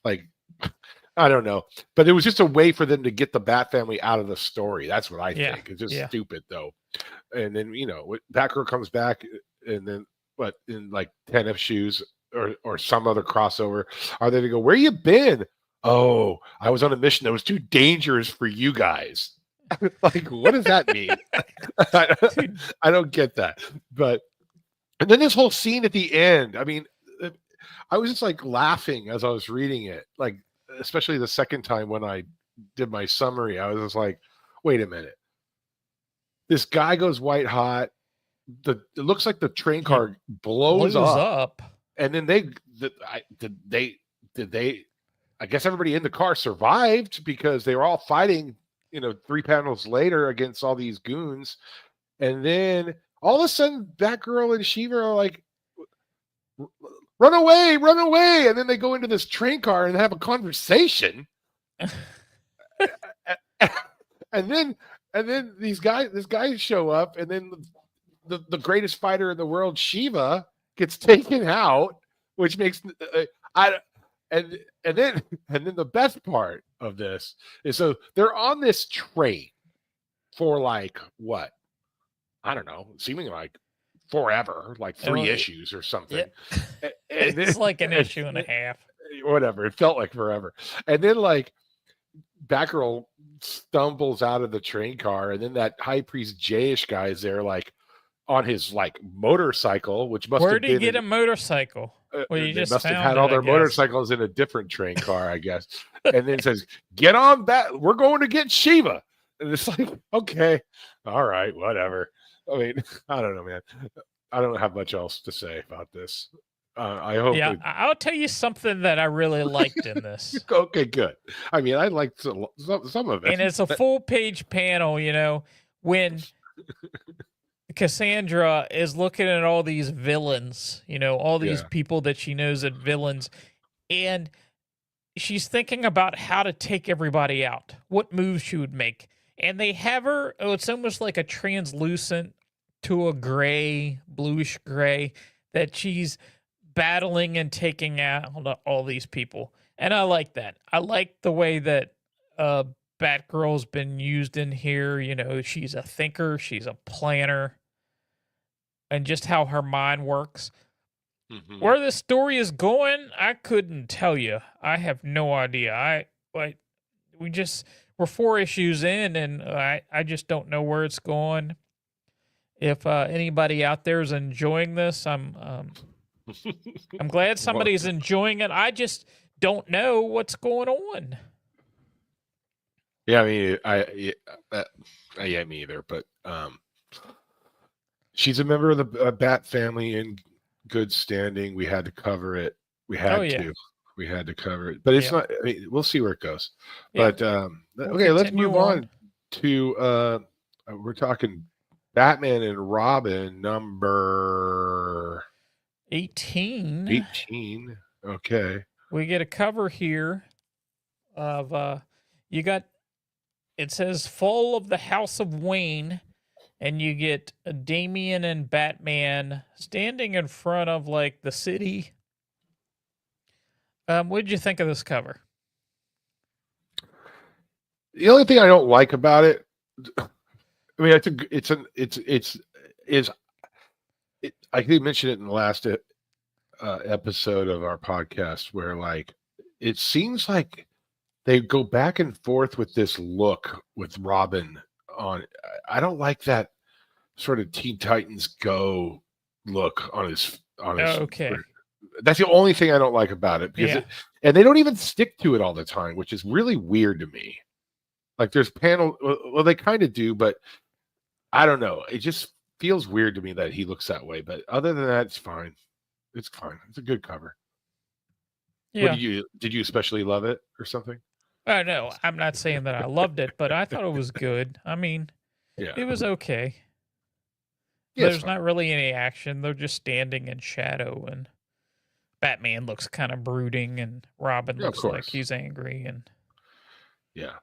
like I don't know, but it was just a way for them to get the Bat family out of the story. That's what I think. It's just stupid though. And then Batgirl comes back, and then in like 10 issues or some other crossover, are they to go, "Where you been?" "Oh, I was on a mission that was too dangerous for you guys." Like, what does that mean? I don't get that. And then this whole scene at the end, I mean, I was just like laughing as I was reading it, like especially the second time when I did my summary. I was just like, wait a minute. This guy goes white hot. It looks like the train car blows up. And then I guess everybody in the car survived because they were all fighting, 3 panels later against all these goons. And then all of a sudden, Batgirl and Shiva are like, run away. And then they go into this train car and have a conversation. and then this guys show up, and then the greatest fighter in the world, Shiva, gets taken out, which makes and then the best part of this is, so they're on this train for like what? I don't know, seeming like forever, like 3 issues or something. Yeah. It's like an issue and a half. Whatever. It felt like forever. And then like Batgirl stumbles out of the train car, and then that High Priest Jayish guy is there, like on his like motorcycle, which must Where have did he get a motorcycle? Well, you just must have had all their motorcycles in a different train car, I guess. And then says, "Get on that. We're going to get Shiva." And it's like, okay, all right, whatever. I mean, I don't know, man. I don't have much else to say about this. I hope. Yeah, I'll tell you something that I really liked in this. Okay, good. I mean, I liked some of it, And it's a full page panel, when Cassandra is looking at all these villains, all these Yeah. people that she knows as villains, and she's thinking about how to take everybody out, what moves she would make. And they have her, it's almost like a translucent to a gray, bluish gray, that she's battling and taking out all these people. And I like that. I like the way that Batgirl's been used in here. She's a thinker, she's a planner, and just how her mind works. Mhm. Where this story is going, I couldn't tell you. I have no idea. We're 4 issues in, and I just don't know where it's going. If anybody out there is enjoying this, I'm glad somebody's enjoying it. I just don't know what's going on. Yeah, I mean, yeah, me either. But she's a member of the Bat family in good standing. We had to cover it. We had to cover it. But it's not. I mean, we'll see where it goes. Yeah. But okay, let's move on to we're talking Batman and Robin number 18. 18. Okay. We get a cover here of it says Fall of the House of Wayne, and you get Damian and Batman standing in front of like the city. What did you think of this cover? The only thing I don't like about it, I mean, I think I mentioned it in the last episode of our podcast, where like it seems like they go back and forth with this look with Robin on. I don't like that sort of Teen Titans Go look on his. Okay. That's the only thing I don't like about it, because and they don't even stick to it all the time, which is really weird to me. Like there's well, they kind of do, but I don't know. It just feels weird to me that he looks that way. But other than that, it's fine. It's fine. It's a good cover. Yeah. What did you especially love it or something? No, I'm not saying that I loved it, but I thought it was good. I mean, it was okay. Yeah, there's not really any action. They're just standing in shadow, and Batman looks kind of brooding, and Robin looks like he's angry. And yeah,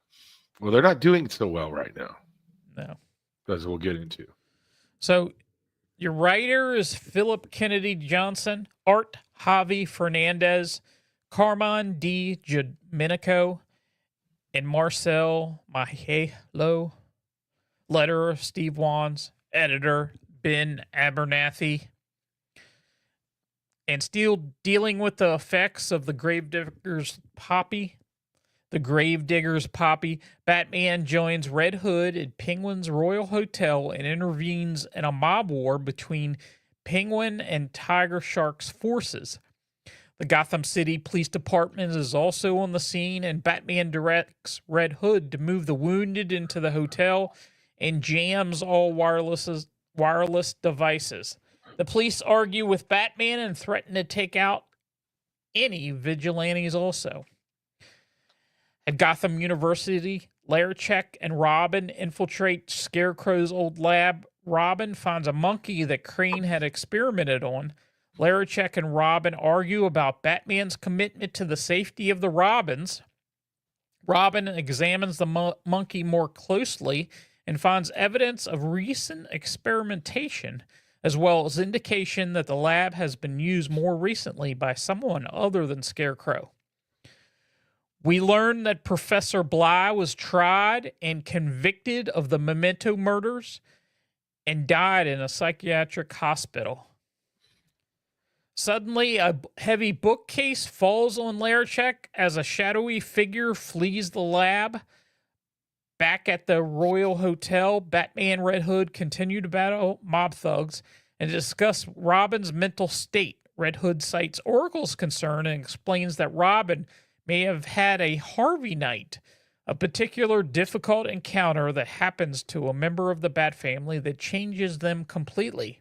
well, they're not doing so well right now. No, as we'll get into. So your writer is Philip Kennedy Johnson, art Javi Fernandez, Carmine Di Domenico, and Marcel Mahalo. Letterer Steve Wands, editor Ben Abernathy. And still dealing with the effects of the Gravedigger's Poppy. Batman joins Red Hood at Penguin's Royal Hotel and intervenes in a mob war between Penguin and Tiger Shark's forces. The Gotham City Police Department is also on the scene, and Batman directs Red Hood to move the wounded into the hotel and jams all wireless devices. The police argue with Batman and threaten to take out any vigilantes also. At Gotham University, Larachek and Robin infiltrate Scarecrow's old lab. Robin finds a monkey that Crane had experimented on. Larachek and Robin argue about Batman's commitment to the safety of the Robins. Robin examines the monkey more closely and finds evidence of recent experimentation, as well as indication that the lab has been used more recently by someone other than Scarecrow. We learn that Professor Bly was tried and convicted of the Memento murders and died in a psychiatric hospital. Suddenly, a heavy bookcase falls on Larachek as a shadowy figure flees the lab. Back at the Royal Hotel, Batman and Red Hood continue to battle mob thugs and discuss Robin's mental state. Red Hood cites Oracle's concern and explains that Robin may have had a Harvey night, a particular difficult encounter that happens to a member of the Bat family that changes them completely.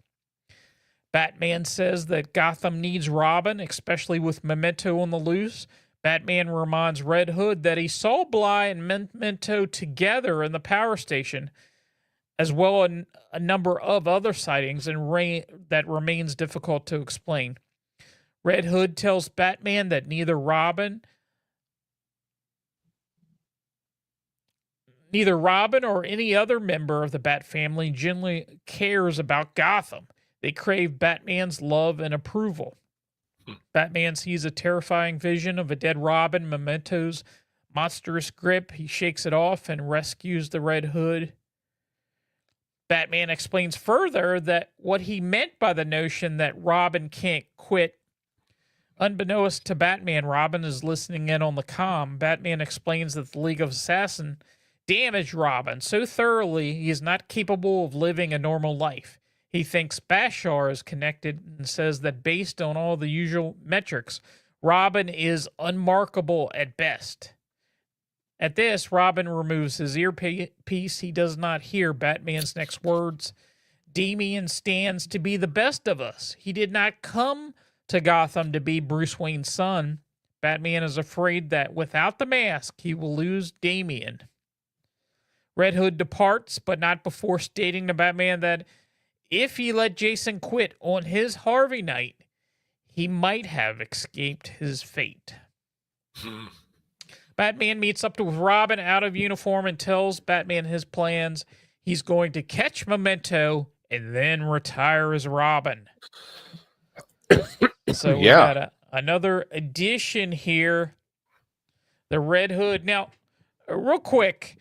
Batman says that Gotham needs Robin, especially with Memento on the loose. Batman reminds Red Hood that he saw Bly and Memento together in the power station, as well as a number of other sightings that remains difficult to explain. Red Hood tells Batman that neither Robin or any other member of the Bat family genuinely cares about Gotham. They crave Batman's love and approval. Batman sees a terrifying vision of a dead Robin, Memento's monstrous grip. He shakes it off and rescues the Red Hood. Batman explains further that what he meant by the notion that Robin can't quit. Unbeknownst to Batman, Robin is listening in on the comm. Batman explains that the League of Assassins damaged Robin so thoroughly he is not capable of living a normal life. He thinks Bashar is connected and says that based on all the usual metrics, Robin is unmarkable at best. At this, Robin removes his earpiece. He does not hear Batman's next words. Damian stands to be the best of us. He did not come to Gotham to be Bruce Wayne's son. Batman is afraid that without the mask, he will lose Damian. Red Hood departs, but not before stating to Batman that if he let Jason quit on his Harvey night, he might have escaped his fate. Batman meets up with Robin out of uniform and tells Batman his plans. He's going to catch Memento and then retire as Robin. So we got another addition here. The Red Hood. Now, real quick,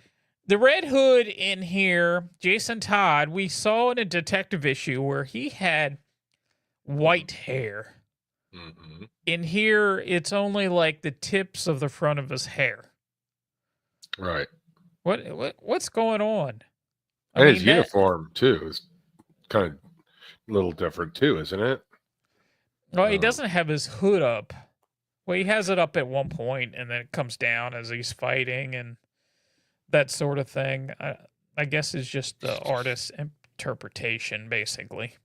the Red Hood in here, Jason Todd, we saw in a detective issue where he had white hair. Mm-hmm. In here, it's only like the tips of the front of his hair. Right. What's going on? And his uniform, too, is kind of a little different, too, isn't it? Well, he doesn't have his hood up. Well, he has it up at one point, and then it comes down as he's fighting and that sort of thing. I guess it's just the artist's interpretation, basically.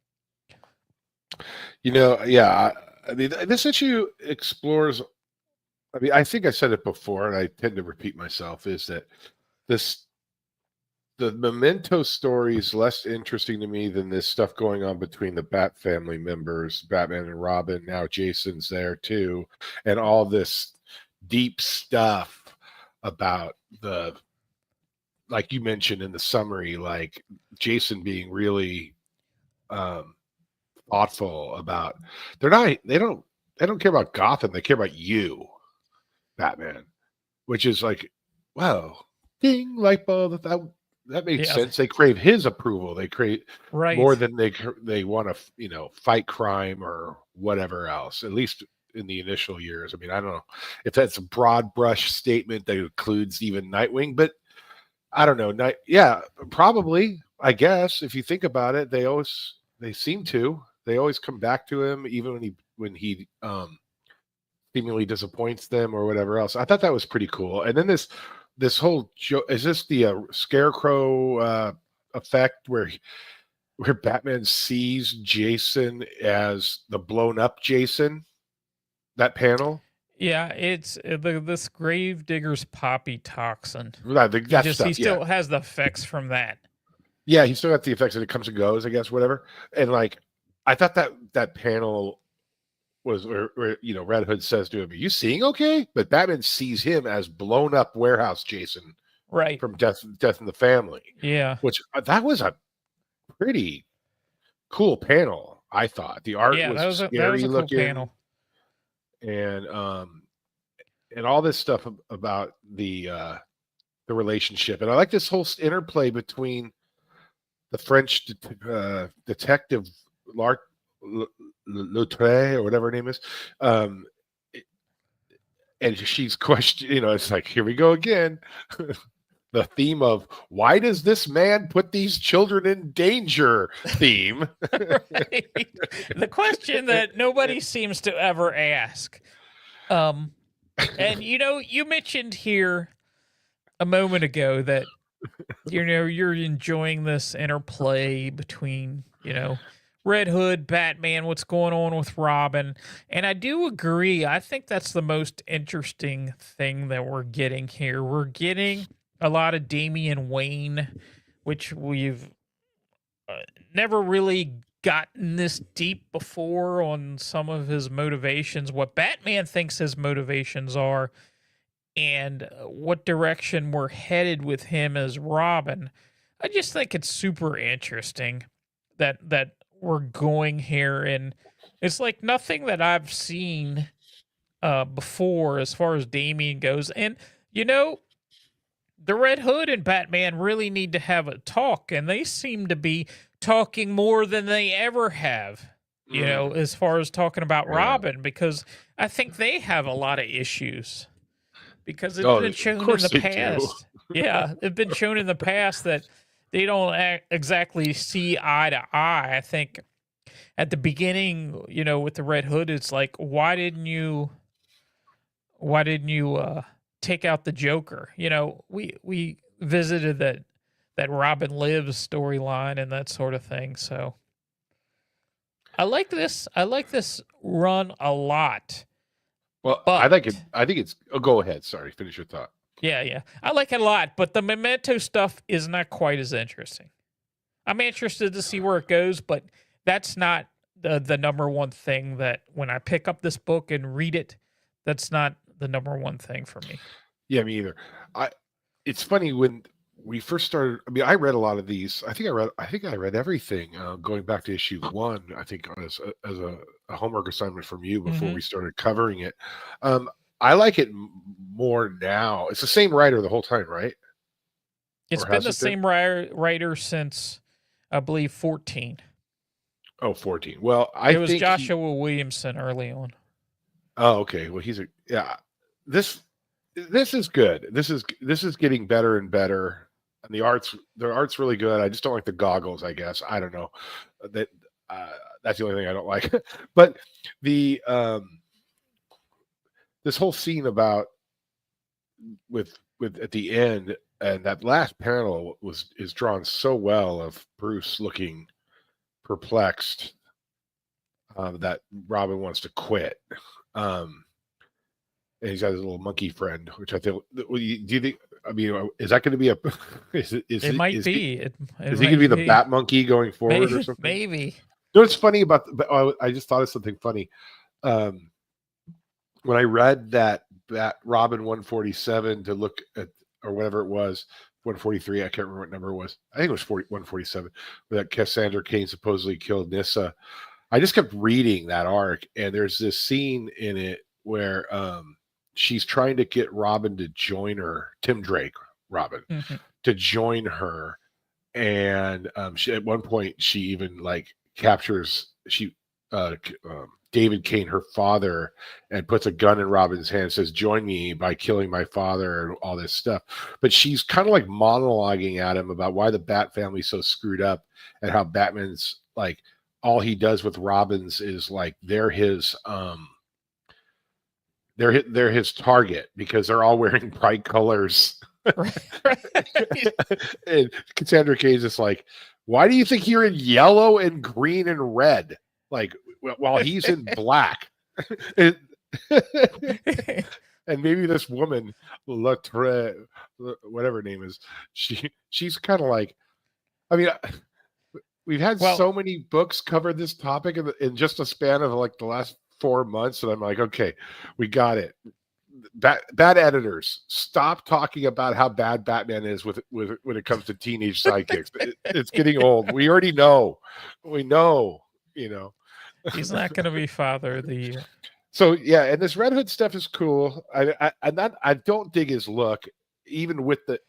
You know, yeah. I mean, this issue explores. I mean, I think I said it before, and I tend to repeat myself. Is that the Memento story is less interesting to me than this stuff going on between the Bat family members, Batman and Robin. Now Jason's there too, and all this deep stuff about like you mentioned in the summary, like Jason being really thoughtful about. They don't care about Gotham. They care about you, Batman, which is like, wow, ding, light bulb. That makes sense. They crave his approval. They crave more than they want to, fight crime or whatever else. At least in the initial years. I mean, I don't know if that's a broad brush statement that includes even Nightwing, but I don't know. Yeah, probably. I guess if you think about it, they seem to. They always come back to him, even when he seemingly disappoints them or whatever else. I thought that was pretty cool. And then this whole is this the Scarecrow effect where Batman sees Jason as the blown up Jason? That panel. Yeah, it's this Gravedigger's poppy toxin. He still has the effects from that. Yeah, he still got the effects, and it comes and goes, I guess, whatever. And like, I thought that panel was where Red Hood says to him, "Are you seeing okay?" But Batman sees him as blown up warehouse Jason, right, from Death in the Family. Yeah, which that was a pretty cool panel. I thought the art was scary looking, cool panel. And all this stuff about the relationship, and I like this whole interplay between the French detective Lautre, or whatever her name is, and she's questioning. It's like, here we go again. The theme of why does this man put these children in danger theme. Right. The question that nobody seems to ever ask. And you mentioned here a moment ago that you're enjoying this interplay between Red Hood, Batman, what's going on with Robin. And I do agree. I think that's the most interesting thing that we're getting here. We're getting a lot of Damian Wayne, which we've never really gotten this deep before on some of his motivations, what Batman thinks his motivations are, and what direction we're headed with him as Robin. I just think it's super interesting that we're going here, and it's like nothing that I've seen before as far as Damian goes. And you know, the Red Hood and Batman really need to have a talk, and they seem to be talking more than they ever have, you know, as far as talking about Robin, because I think they have a lot of issues. Because it's been shown in the past. Yeah, it's been shown in the past that they don't exactly see eye to eye. I think at the beginning, you know, with the Red Hood, it's like, why didn't you take out the Joker? You know, we visited that Robin Lives storyline and that sort of thing. So I like this run a lot. Well, But I think it's. Oh, go ahead. Sorry, finish your thought. Yeah. I like it a lot, but the Memento stuff is not quite as interesting. I'm interested to see where it goes, but that's not the number one thing that when I pick up this book and read it, that's not the number one thing for me. Yeah, me either. It's funny when we first started. I mean, I read a lot of these. I think I read everything going back to issue 1. I think as a homework assignment from you before we started covering it. I like it more now. It's the same writer the whole time, right? It's been the same writer since I believe 14. Oh, 14. Well, it was Joshua Williamson early on. Oh, okay. Well, This is good. This is getting better and better, and the art's really good. I just don't like the goggles. I guess I don't know that. That's the only thing I don't like. But the this whole scene about with at the end, and that last panel is drawn so well of Bruce looking perplexed that Robin wants to quit. And he's got his little monkey friend, which I think. Do you think? I mean, is that going to be a? It might be. Is he going to be the Bat Monkey going forward or something? Maybe. You know what's funny about? I just thought of something funny. When I read that Robin 147 to look at, or whatever it was, 143. I can't remember what number it was. I think it was 147. Where that Cassandra Cain supposedly killed Nyssa. I just kept reading that arc, and there's this scene in it where she's trying to get Robin to join her, Tim Drake, Robin, to join her. And she, at one point, she even captures David Cain, her father, and puts a gun in Robin's hand, says, "Join me by killing my father," and all this stuff. But she's kind of monologuing at him about why the Bat family's so screwed up, and how Batman's all he does with Robins is they're his they're his target because they're all wearing bright colors. And Cassandra Cain's just why do you think you're in yellow and green and red? While he's in black. And maybe this woman, whatever her name is, she's kind of I mean, we've had so many books cover this topic in just a span of the last 4 months, and I'm okay, we got it. Bad editors, stop talking about how bad Batman is with when it comes to teenage sidekicks. It's getting old. We already know. We know. He's not going to be Father of the Year. So yeah, and this Red Hood stuff is cool. I don't dig his look, even with the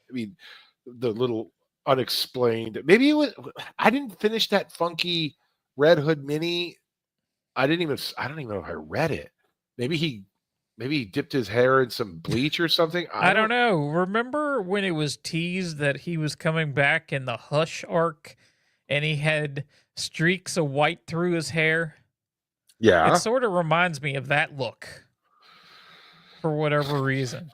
little unexplained. Maybe it was. I didn't finish that funky Red Hood mini. I don't even know if I read it. Maybe he dipped his hair in some bleach or something. I don't know. Remember when it was teased that he was coming back in the Hush arc, and he had streaks of white through his hair? Yeah. It sort of reminds me of that look for whatever reason.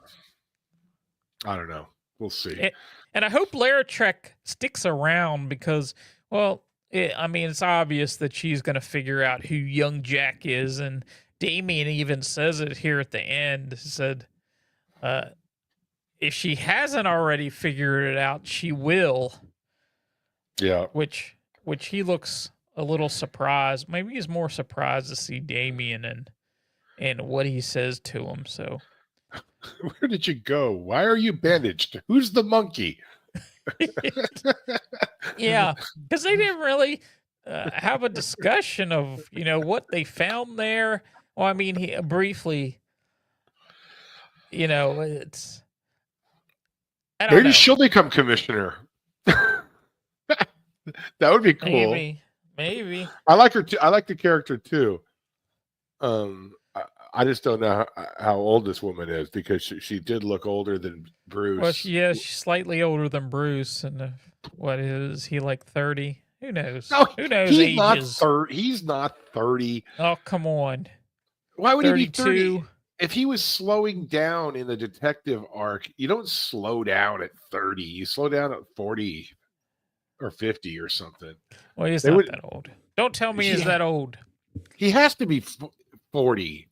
I don't know. We'll see. And I hope Larachek sticks around because, well, I mean, it's obvious that she's going to figure out who young Jack is. And Damien even says it here at the end. Said, if she hasn't already figured it out, she will. Yeah. Which he looks a little surprised. Maybe he's more surprised to see Damien and what he says to him. So, where did you go? Why are you bandaged? Who's the monkey? yeah, because they didn't really have a discussion of what they found there. Well, I mean, he briefly, it's. I don't Maybe know. she'll become commissioner. That would be cool. Maybe. I like her too. I like the character too. I just don't know how old this woman is, because she did look older than Bruce. Well, she's slightly older than Bruce, and what is he, like 30? Who knows? No, Who knows he's ages? not 30. He's not 30. Oh, come on. Why would 32? he be 30? If he was slowing down in the detective arc, you don't slow down at 30. You slow down at 40 or 50 or something. Well, he's not that old. Don't tell me he's that old. He has to be 40.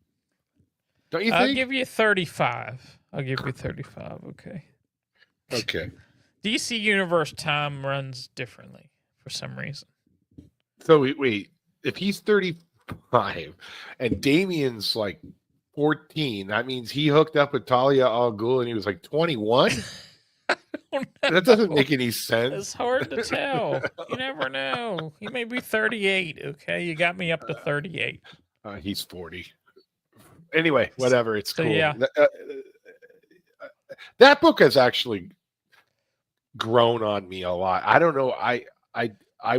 Don't you think? I'll give you 35. I'll give you 35. Okay. Okay. DC Universe time runs differently for some reason. So wait, if he's 35 and Damien's like 14, that means he hooked up with Talia al Ghul and he was like 21? That doesn't make any sense. It's hard to tell. You never know. He may be 38. Okay, you got me up to 38. He's 40. Anyway, whatever. It's cool. Yeah. That book has actually grown on me a lot. I don't know. I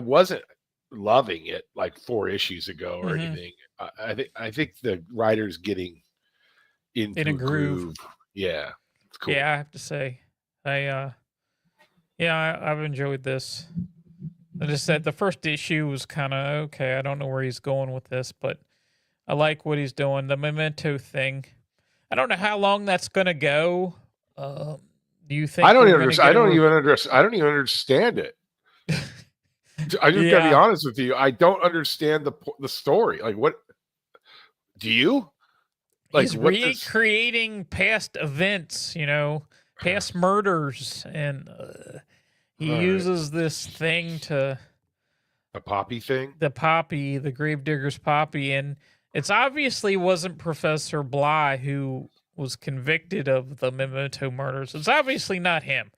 wasn't loving it like 4 issues ago or anything. I think the writer's getting into a groove. Yeah. It's cool. Yeah, I have to say, I've enjoyed this. I just said the first issue was kind of okay. I don't know where he's going with this, but I like what he's doing. The Memento thing. I don't know how long that's gonna go. Do you think? I don't even understand it. I just gotta be honest with you. I don't understand the story. Like, what do you? Like, he's recreating past events, past murders, and he uses this thing to a poppy thing. The Gravedigger's poppy, and it's obviously wasn't Professor Bly who was convicted of the Memento murders. It's obviously not him.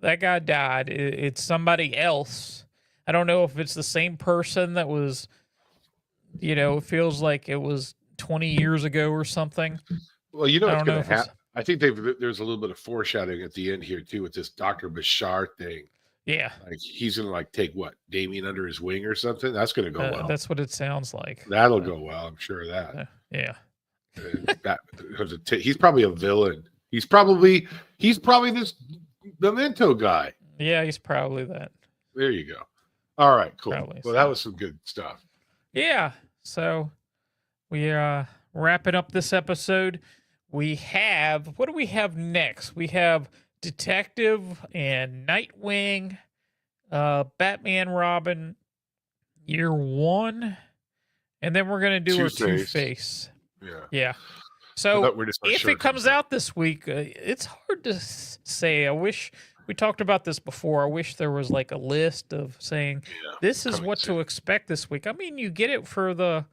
That guy died. It's somebody else. I don't know if it's the same person that was, it feels like it was 20 years ago or something. Well, what's going to happen. I think there's a little bit of foreshadowing at the end here too with this Dr. Bashar thing. Yeah. Like he's going to take what, Damien under his wing or something. That's going to go well. That's what it sounds like. That'll go well. I'm sure of that. Yeah. He's probably a villain. He's probably this Memento guy. Yeah, he's probably that. There you go. All right, cool. Probably well, that was some good stuff. Yeah. So we are wrapping up this episode. We have, what do we have next? We have Detective and Nightwing, Batman, Robin, Year One, and then we're gonna do a Two-Face. Yeah. So if it comes out this week, it's hard to say. I wish we talked about this before. I wish there was like a list of saying this is what to expect this week. I mean, you get it for the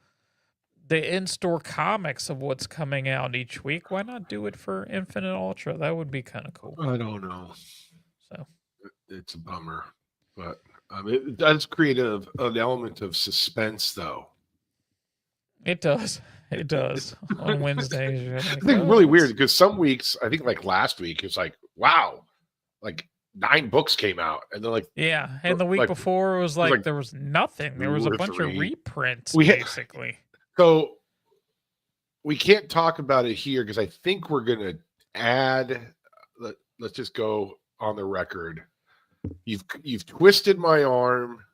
in-store comics of what's coming out each week. Why not do it for Infinite Ultra? That would be kind of cool. I don't know. So it's a bummer, but it does create an element of suspense, though. It does. It does. On Wednesdays. I think really weird because some weeks, I think like last week, it's like, wow, like 9 books came out, and they're like, yeah, and the week before it was like there was nothing. There was a bunch of reprints, basically. So we can't talk about it here because I think we're going to add. Let's just go on the record. You've twisted my arm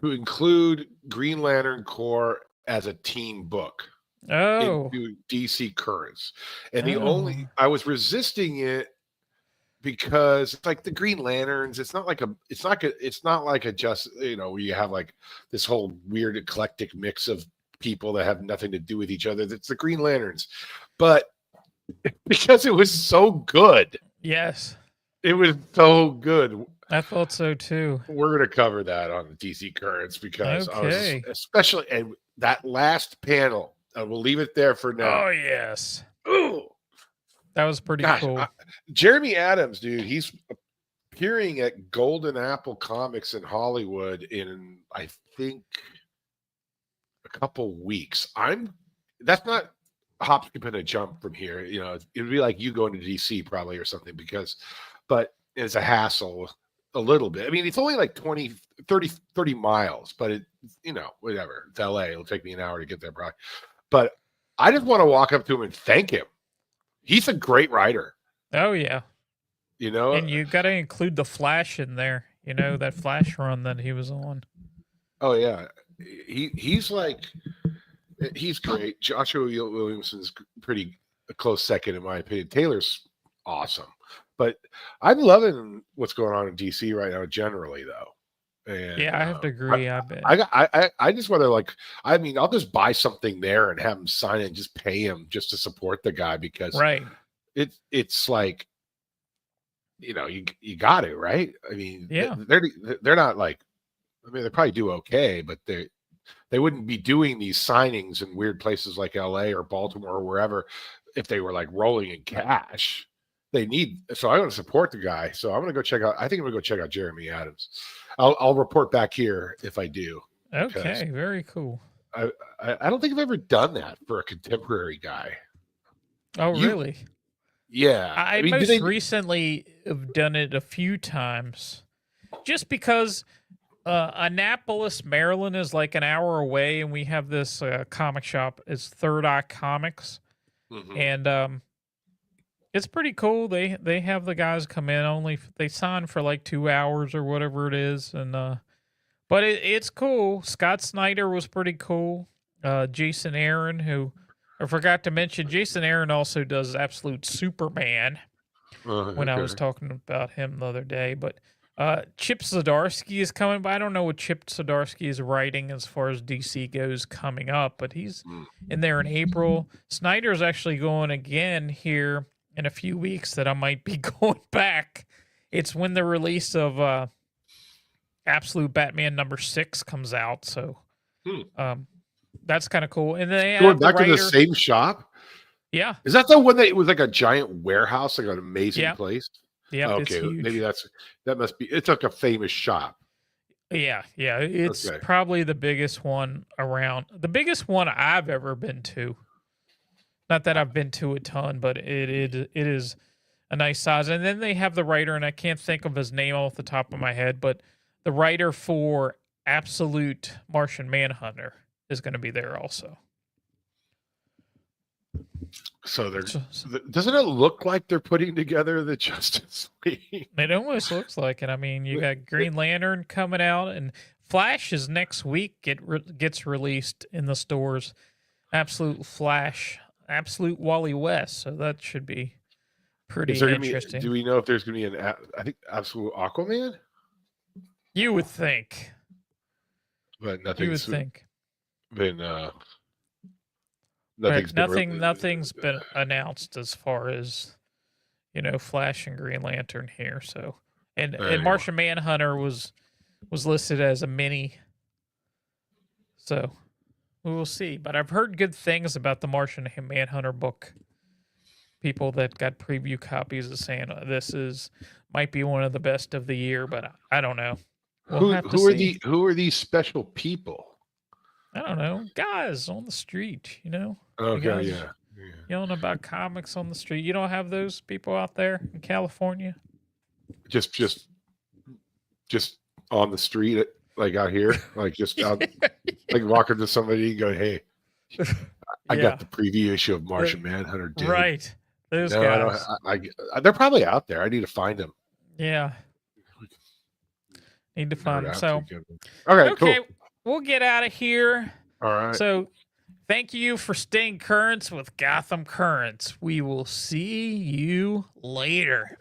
to include Green Lantern Corps as a team book. into DC Currents, and I was resisting it because it's like the Green Lanterns. It's not like a just, where you have like this whole weird eclectic mix of people that have nothing to do with each other. It's the Green Lanterns, but because it was so good, Yes, it was so good. I thought so too. We're going to cover that on the DC Currents because Okay. especially and that last panel. We'll leave it there for now. Oh yes, Ooh, that was pretty gosh, cool. Jeremy Adams, dude, he's appearing at Golden Apple Comics in Hollywood in, I think, a couple weeks. That's not a hop, skip, and a jump from here. It'd be like you going to DC probably or something but it's a hassle a little bit. I mean, it's only like 30 miles, but whatever. It's LA. It'll take me an hour to get there probably. But I just want to walk up to him and thank him. He's a great writer. Oh yeah. And you got to include the Flash in there. That Flash run that he was on. Oh yeah, he's great. Joshua Williamson's pretty a close second in my opinion. Taylor's awesome, but I'm loving what's going on in DC right now generally though. And, yeah, I have to agree. I bet. I just want to I'll just buy something there and have him sign it and just pay him just to support the guy because right. It's like, you got to, right? I mean, yeah, they're not like, I mean, they probably do okay, but they wouldn't be doing these signings in weird places like LA or Baltimore or wherever if they were like rolling in cash. So I want to support the guy. So I'm going to go check out. I think I'm going to go check out Jeremy Adams. I'll report back here if I do. Okay, very cool. I don't think I've ever done that for a contemporary guy. Oh, really? Yeah. I mean, most recently have done it a few times just because Annapolis, Maryland is like an hour away, and we have this comic shop. It's Third Eye Comics. Mm-hmm. And it's pretty cool. They have the guys come in, they sign for like 2 hours or whatever it is, and but it's cool. Scott Snyder was pretty cool. Jason Aaron, who I forgot to mention, Jason Aaron also does Absolute Superman. When I was talking about him the other day, but Chip Zdarsky is coming by. I don't know what Chip Zdarsky is writing as far as DC goes coming up, but he's in there in April. Snyder's actually going again here in a few weeks that I might be going back. It's when the release of Absolute Batman #6 comes out, so that's kind of cool. And they going back to the same shop. Yeah, is that the one that was like a giant warehouse, like an amazing place? Yeah, okay, maybe that must be. It's like a famous shop. Yeah, it's probably the biggest one around. The biggest one I've ever been to. Not that I've been to a ton, but it is a nice size. And then they have the writer, and I can't think of his name off the top of my head, but the writer for Absolute Martian Manhunter is going to be there also. So doesn't it look like they're putting together the Justice League? It almost looks like it. I mean, you got Green Lantern coming out, and Flash is next week. Gets released in the stores. Absolute Flash, Absolute Wally West. So that should be pretty interesting. Do we know if there's going to be I think Absolute Aquaman? You would think, but nothing. You would think. Nothing's been announced as far as Flash and Green Lantern here. So and Martian Manhunter was listed as a mini. So we will see. But I've heard good things about the Martian Manhunter book. People that got preview copies are saying this might be one of the best of the year, but I don't know. Who are these special people? I don't know. Guys on the street, Okay, yeah. Yelling about comics on the street. You don't have those people out there in California? Just on the street, like out here, like just out, like walking to somebody and go, "Hey, I got the preview issue of Martian Manhunter." Dude. Right, those guys. They're probably out there. I need to find them. Yeah, need to find them. So, okay, cool. We'll get out of here. All right. So, thank you for staying current with Gotham Currents. We will see you later.